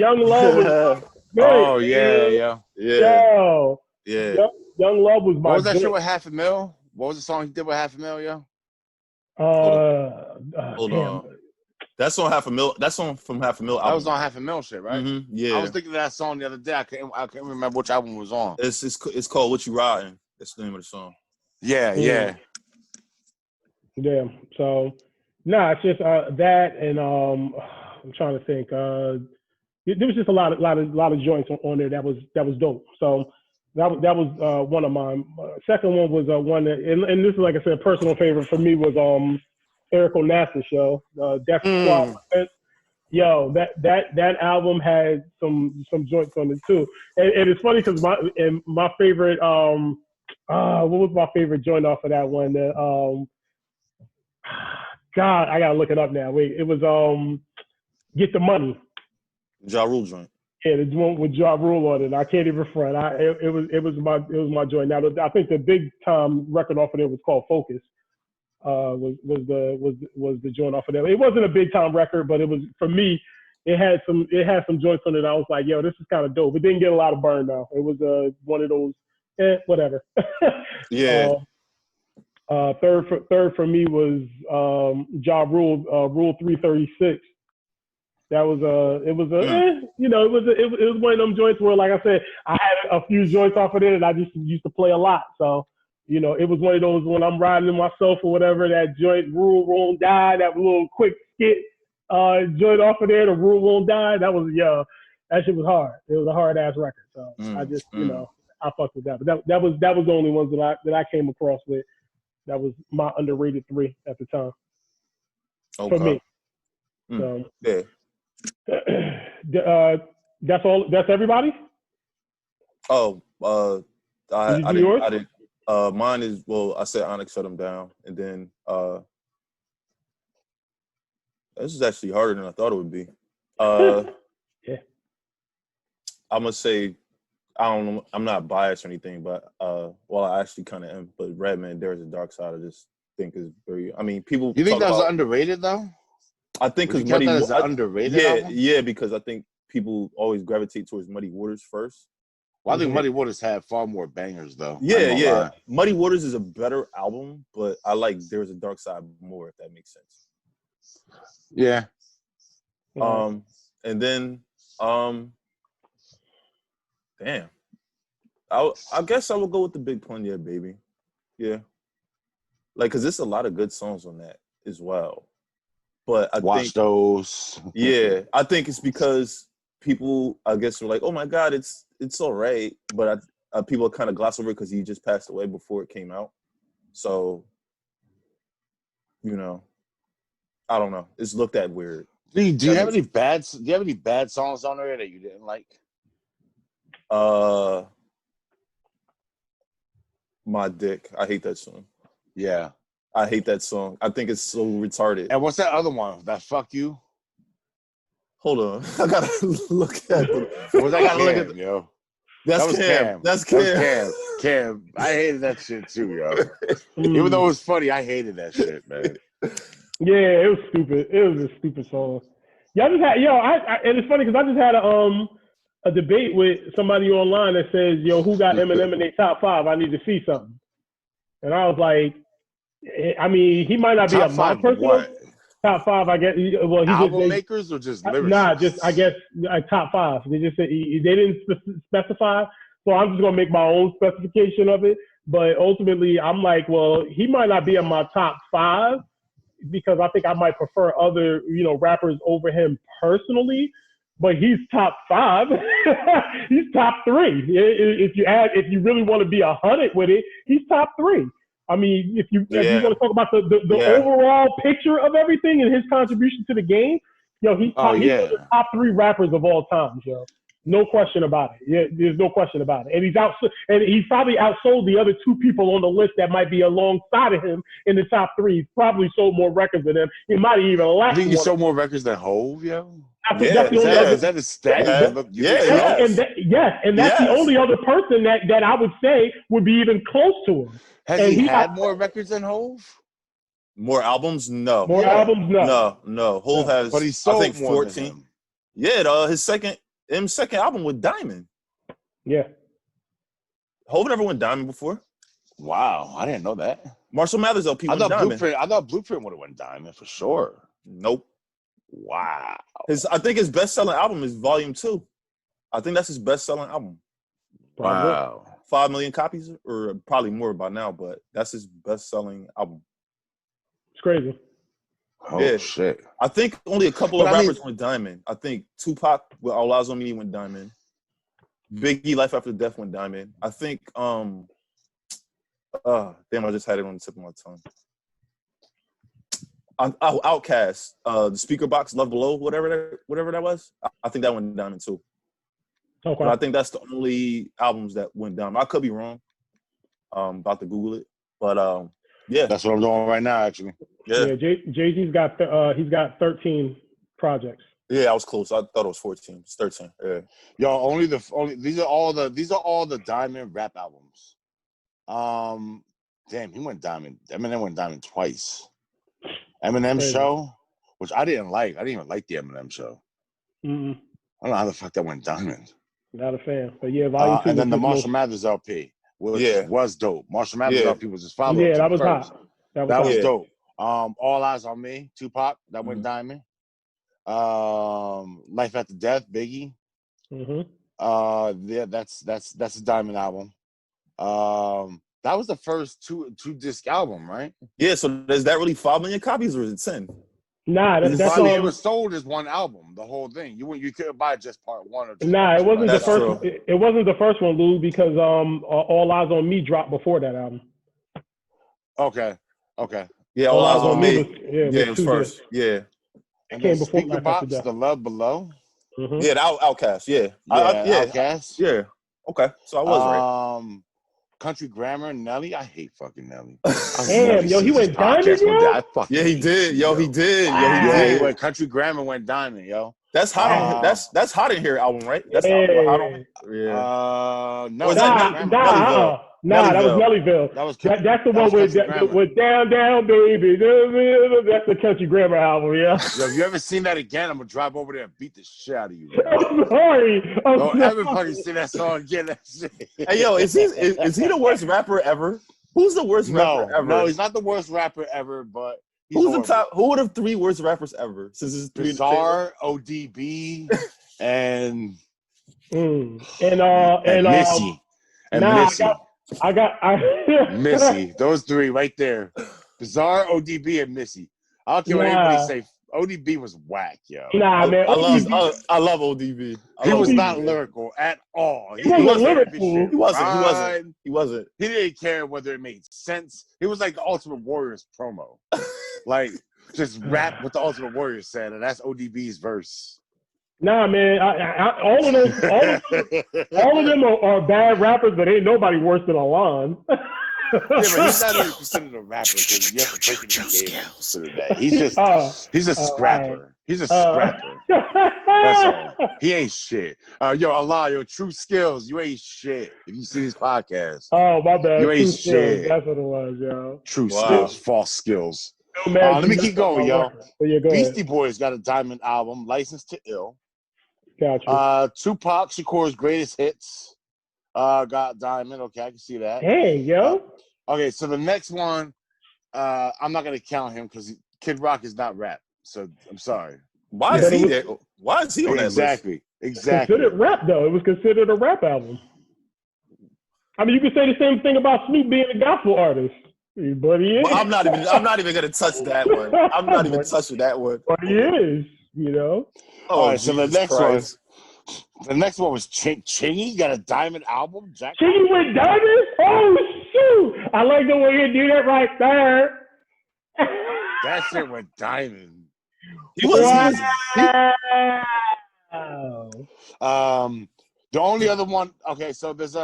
Young Love was my. What was that shit with $500,000? What was the song he did with $500,000, yo? Hold on. That's on $500,000. That's on from $500,000. That was on $500,000 shit, right? Mm-hmm. Yeah. I was thinking of that song the other day. I can't remember which album it was on. It's called What You Riding. That's the name of the song. Yeah. So, it's just that, and I'm trying to think. There was just a lot of joints on there that was dope. So that was one of mine. Second one was one that, and this is like I said, a personal favorite for me was Eric Onassis show, Death Squad. Yo, that album had some joints on it too, and it's funny because my favorite what was my favorite joint off of that one? God, I gotta look it up now. Wait, it was Get the Money. Ja Rule joint. Yeah, the joint with Ja Rule on it. I can't even front. It was my joint. Now I think the big time record off of it was called Focus. Was the joint off of that. It wasn't a big time record, but it was, for me, it had some joints on it. I was like, yo, this is kind of dope. It didn't get a lot of burn though. It was one of those whatever. Yeah. Third for me was Ja Rule, Rule 336. That was it was one of them joints where, like I said, I had a few joints off of it, and I just used to play a lot. So, it was one of those when I'm riding in myself or whatever, that joint Rule Won't Die, that little quick skit joint off of there, the Rule Won't Die. That was that shit was hard. It was a hard ass record. So I just I fucked with that. But that was the only ones that I came across with. That was my underrated 3 at the time. Okay. For me. So yeah. that's all. That's everybody. Oh, Did you do yours? I didn't. Mine is, well, I said Onyx shut him down, and then this is actually harder than I thought it would be. Yeah. I'm gonna say, I don't know, I'm not biased or anything, but well, I actually kind of am. But Redman, There's a Dark Side, I just think is very. I mean, people. You think talk that was about, underrated though? I think Would you because count Muddy. that as an underrated yeah, album? yeah, because I think people always gravitate towards Muddy Waters first. Well, I think Muddy Waters had far more bangers though. Yeah, yeah. Lie. Muddy Waters is a better album, but I like There's a Dark Side more, if that makes sense. Yeah. And then damn. I guess I would go with the Big Pun, yeah, baby. Yeah. Like, cause there's a lot of good songs on that as well. But I Watch think those. yeah, I think it's because people, I guess, were like, "Oh my God, it's all right," but people kind of gloss over it because he just passed away before it came out. So, you know, I don't know. It's looked at weird. Do you have any bad songs on there that you didn't like? My Dick. I hate that song. Yeah. I hate that song. I think it's so retarded. And what's that other one? That Fuck You? Hold on. I gotta look at it. Was that Cam, yo? That's Cam. That's Cam. Cam. I hated that shit too, yo. Even though it was funny, I hated that shit, man. Yeah, it was stupid. It was a stupid song. Yeah, I just had, and it's funny because I just had a debate with somebody online that says, yo, who got Eminem in their top 5? I need to see something. And I was like, I mean, he might not be a my personal top 5. I guess. Well, he album makers or just lyricists? Nah, just I guess top 5. They just said they didn't specify, so I'm just gonna make my own specification of it. But ultimately, I'm like, well, he might not be in my top 5 because I think I might prefer other rappers over him personally. But he's top 5. He's top 3. If you really want to be 100 with it, he's top 3. I mean, if you want to talk about the overall picture of everything and his contribution to the game, he's one of the top 3 rappers of all time, yo. No question about it. Yeah, there's no question about it. And he's probably outsold the other 2 people on the list that might be alongside of him in the top 3. He's probably sold more records than him. He might even lack. I think he sold more records than Hove, yo. Is that a stat? Yes, and that's the only other person that I would say would be even close to him. Has he had more records than Hove? More albums? No. More albums? No. Hove has, but he sold, I think, more 14. Than him. Yeah, his second album with Diamond. Yeah. Hove never went Diamond before. Wow, I didn't know that. Marshall Mathers LP went Diamond. I thought Blueprint would have went Diamond for sure. Nope. Wow. I think his best-selling album is Volume 2. I think that's his best-selling album. Wow. 5 million copies, or probably more by now, but that's his best-selling album. It's crazy. Oh, shit. I think only a couple of rappers went Diamond. I think Tupac with All Eyes on Me went Diamond. Biggie, Life After Death went Diamond. I think, damn, I just had it on the tip of my tongue. Outkast, the Speaker Box, Love Below, whatever that was. I think that went Diamond too. Okay. But I think that's the only albums that went Diamond. I could be wrong. About to Google it, but yeah, that's what I'm doing right now, actually. Yeah, Jay-Z's got 13 projects. Yeah, I was close. I thought it was 14. It's 13. Yeah. Yo, these are all the Diamond rap albums. Damn, he went Diamond. Eminem went Diamond twice. Eminem show, which I didn't like. I didn't even like the Eminem show. Mm-mm. I don't know how the fuck that went Diamond. Not a fan, but yeah, Volume 2. And then the Marshall Mathers LP, which was dope. Marshall Mathers LP was his follow-up. Yeah, that was hot. That was dope. All Eyes on Me, Tupac, that went Diamond. Life After Death, Biggie. Yeah, that's a Diamond album. That was the first two disc album, right? Yeah. So is that really 5 million copies, or is it 10? Nah, that's it was sold as one album, the whole thing. You couldn't buy just part 1 or 2. Nah, it wasn't the first. It wasn't the first one, Lou, because All Eyes on Me dropped before that album. Okay. Yeah, All Eyes on Me. It was first. Yeah. And then Speaker Box, The Love Below. Yeah, the Outkast. Yeah. Outkast. Yeah. Okay, so I was right. Country Grammar, Nelly. I hate fucking Nelly. Damn, yo, he went diamond, yo? I fucking Yeah, he hate did. you, Yo, he did. Yo, he Yeah, he did. went Country Grammar went diamond, yo. That's hot. That's hot in here album, right? That's the album with hot on it. Yeah. No, Or is that Nellyville? That was Nellyville. That was that's the one with Down Down Baby. That's the Country Grammar album, yeah. Yo, if you ever seen that again, I'm gonna drive over there and beat the shit out of you. I'm sorry. Don't ever fucking see that song again. That shit. Hey, yo, is he the worst rapper ever? Who's the worst rapper ever? No, he's not the worst rapper ever, but who's horrible. The top? Who are the 3 worst rappers ever? Since it's Bizarre, ODB, and Missy. Missy. I got Missy. Those 3 right there. Bizarre, ODB, and Missy. I don't care what anybody say. ODB was whack, yo. Nah, man. I love ODB. He was not lyrical at all. He wasn't lyrical. He wasn't. He didn't care whether it made sense. He was like the Ultimate Warriors promo. Like, just rap what the Ultimate Warriors said, and that's ODB's verse. Nah, man. All of them are bad rappers, but ain't nobody worse than Alon. Yeah, but he's not even considered a rapper because you have to break it in the game to consider that. He's a scrapper. Right. He's a scrapper. That's all. He ain't shit. Yo, Allah, your true skills. You ain't shit. If you see this podcast. Oh, my bad. You ain't shit. That's what it was, yo. True skills, false skills. No, man, let me keep going, yo. Yeah, go Beastie ahead. Boys got a diamond album, Licensed to Ill. Gotcha. Tupac Shakur's greatest hits. Got diamond. Okay, I can see that. Hey, yo. Okay, so the next one, I'm not gonna count him because Kid Rock is not rap. So I'm sorry. Why is he there? Why is he on that list? Exactly. Considered rap though. It was considered a rap album. I mean, you could say the same thing about Snoop being a gospel artist, but he is. Well, I'm not even gonna touch that one. I'm not even touching that one. But he is, you know. All right, so the next one was Chingy got a diamond album. Chingy went diamond? Oh shoot! I like the way you do that right there. That shit went diamond. He was. The only other one. Okay, so there's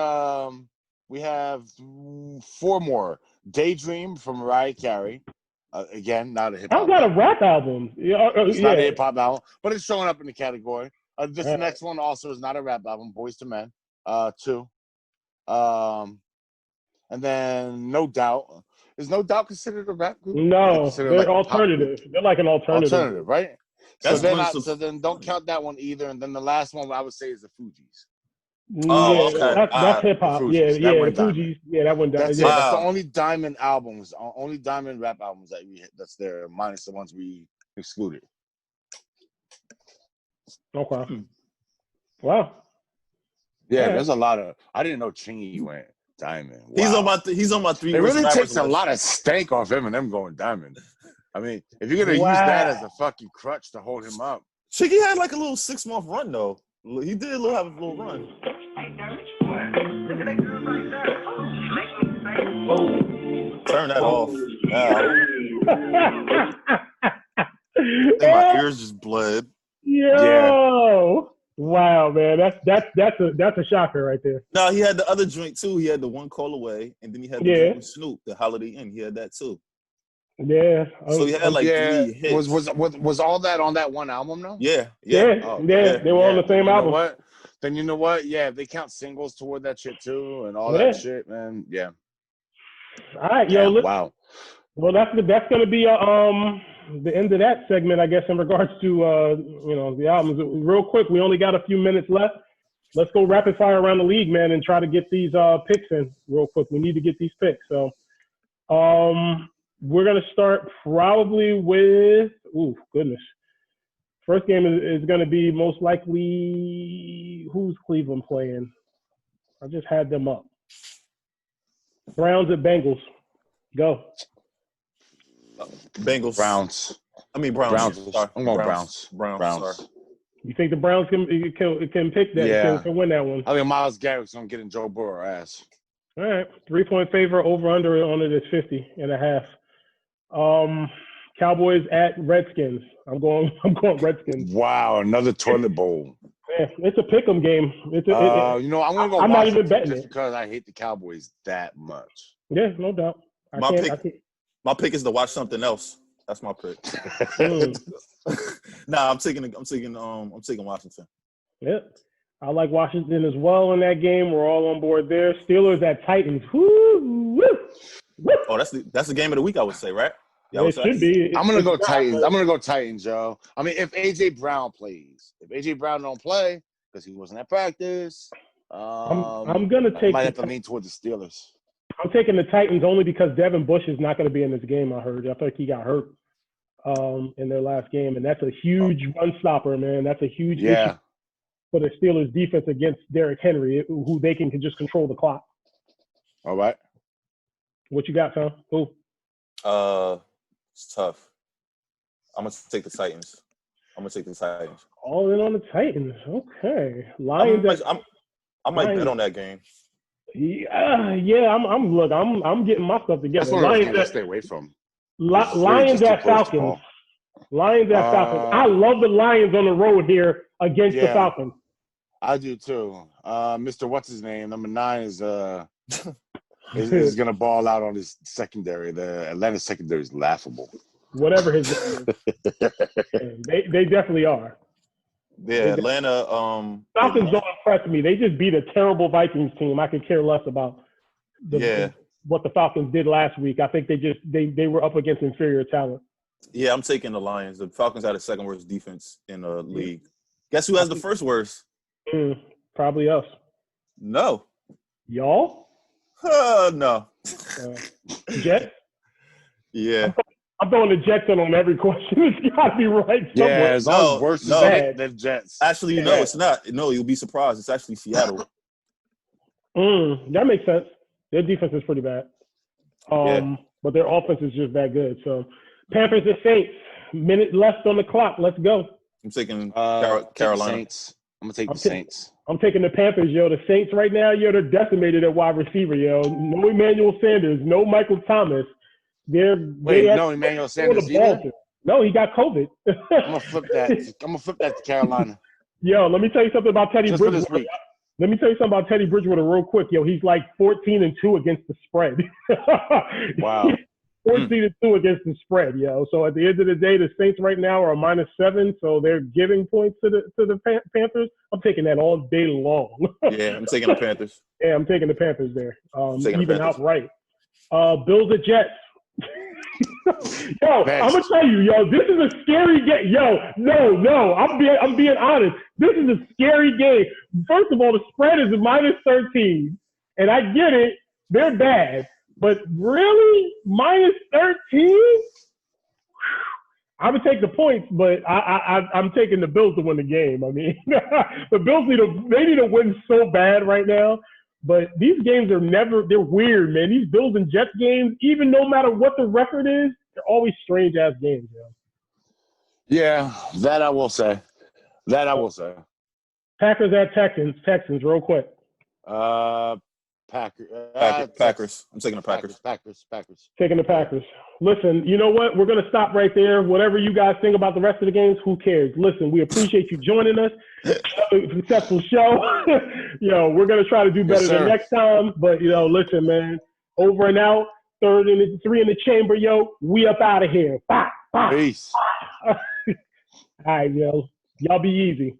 we have 4 more. Daydream from Mariah Carey. Again, not a hip hop. I've got a rap album. It's not a hip hop album, but it's showing up in the category. This next one also is not a rap album. Boys to Men, 2. And then No Doubt. Is No Doubt considered a rap group? No, they're like alternative. They're like an alternative. Alternative, right? So then don't count that one either. And then the last one I would say is the Fugees. Oh, okay. That's hip hop. Yeah, the Fugees. Yeah, that one died. That's it. That's the only diamond albums, only diamond rap albums that's there, minus the ones we excluded. Okay. Wow. Yeah, there's a lot of. I didn't know Chingy went diamond. Wow. He's on my 3. It really takes a lot of stank off Eminem going diamond. I mean, if you're gonna use that as a fucking crutch to hold him up. Chingy had like a little 6-month run though. He did have a little run. Turn that off. I think my ears just bled. Yo. Yeah. Wow, man, that's a shocker right there. No, he had the other joint too. He had the One Call Away, and then he had the joint with Snoop, the Holiday Inn. He had that too. Yeah. So he had like 3 hits. Was all that on that one album though? Yeah. They were on the same album. What? Then you know what? Yeah, they count singles toward that shit too, and all that shit, man. Yeah. All right, yo. Wow. Well, that's gonna be the end of that segment, I guess, in regards to the albums. Real quick, we only got a few minutes left. Let's go rapid fire around the league, man, and try to get these picks in real quick. We need to get these picks. So, we're gonna start probably with first game is gonna be most likely who's Cleveland playing? I just had them up. Browns at Bengals. Go. Bengals. Browns. I mean Browns. Sorry. I'm going Browns. Sorry. You think the Browns can pick that? Yeah. Can win that one? I think Myles Garrett's gonna get in Joe Burrow ass. All right, 3-point favorite. Over under on it is 50.5. Cowboys at Redskins. I'm going Redskins. Wow, another toilet bowl. Yeah, it's a pick'em game. It's You know, I'm gonna go I'm not even Washington betting just it. because I hate the Cowboys that much. yeah, no doubt. I My can't. pick- I can't. My pick is to watch something else. That's my pick. Mm, Nah, I'm taking Washington. yeah, I like Washington as well in that game. We're all on board there. Steelers at Titans. Woo, woo, woo. Oh, that's the game of the week, I would say, right? Yeah, I would It say. should be. I'm gonna It's go not, Titans. but I'm gonna go Titans, yo. I mean, if AJ Brown plays, if AJ Brown don't play because he wasn't at practice, I'm gonna I take. might have to lean toward the Steelers. I'm taking the Titans only because Devin Bush is not going to be in this game. I heard. I think he got hurt in their last game, and that's a huge run stopper, man. That's a huge issue Yeah. for the Steelers' defense against Derrick Henry, who they can just control the clock. All right. What you got, Tom? Who? It's tough. I'm gonna take the Titans. All in on the Titans. Okay. Lions. I might bet on that game. Yeah. I'm getting my stuff together. That's one of those games I Lions stay away from. Lions just too at close to Falcons. call. Lions at Falcons. I love the Lions on the road here against the Yeah. Falcons. I do too. Mr. What's his name? Number 9 is gonna ball out on his secondary. The Atlanta secondary is laughable. Whatever his name is. They definitely are. Yeah, Atlanta. Falcons don't impress me. They just beat a terrible Vikings team. I could care less about what the Falcons did last week. I think they were up against inferior talent. Yeah, I'm taking the Lions. The Falcons had the second worst defense in the league. Guess who has the first worst? Probably us. No. Y'all? No. Jets? Yeah. I'm throwing the Jets in on every question. It's got to be right somewhere. Yeah, as long as worse is than Jets. Actually, no, it's not. No, you'll be surprised. It's actually Seattle. That makes sense. Their defense is pretty bad. But their offense is just that good. So, Panthers and Saints. Minute left on the clock. Let's go. I'm taking Carolina. Saints. I'm gonna take the Saints. I'm taking the Panthers, yo. The Saints right now, yo, they're decimated at wide receiver, yo. No Emmanuel Sanders, no Michael Thomas. No Emmanuel Sanders either? No, he got COVID. I'm gonna flip that to Carolina. Yo, let me tell you something about Teddy Just for Bridgewater. this week. Let me tell you something about Teddy Bridgewater real quick, yo. He's like 14-2 against the spread. Wow. 14-2 against the spread, yo. So at the end of the day, the Saints right now are -7, so they're giving points to the Panthers. I'm taking that all day long. Yeah, I'm taking the Panthers. Yeah, I'm taking the Panthers there. Even Panthers. outright. Bills at Jets. Yo, I'm gonna tell you, yo, this is a scary game. Yo, no, I'm being honest. This is a scary game. First of all, the spread is -13, and I get it, they're bad, but really -13? I would take the points, but I'm taking the Bills to win the game. I mean, the Bills need to win so bad right now. But these games they're weird, man. These Bills and Jets games, even no matter what the record is, they're always strange-ass games, yo. Yeah, that I will say. Packers at Texans, real quick. Packers. I'm taking the Packers. Packers. Taking the Packers. Listen, you know what? We're going to stop right there. Whatever you guys think about the rest of the games, who cares? Listen, we appreciate you joining us. Another successful show. We're going to try to do better than next time. But, listen, man, over and out. 3 in the chamber, yo. We up out of here. Bye. Peace. All right, yo. Y'all be easy.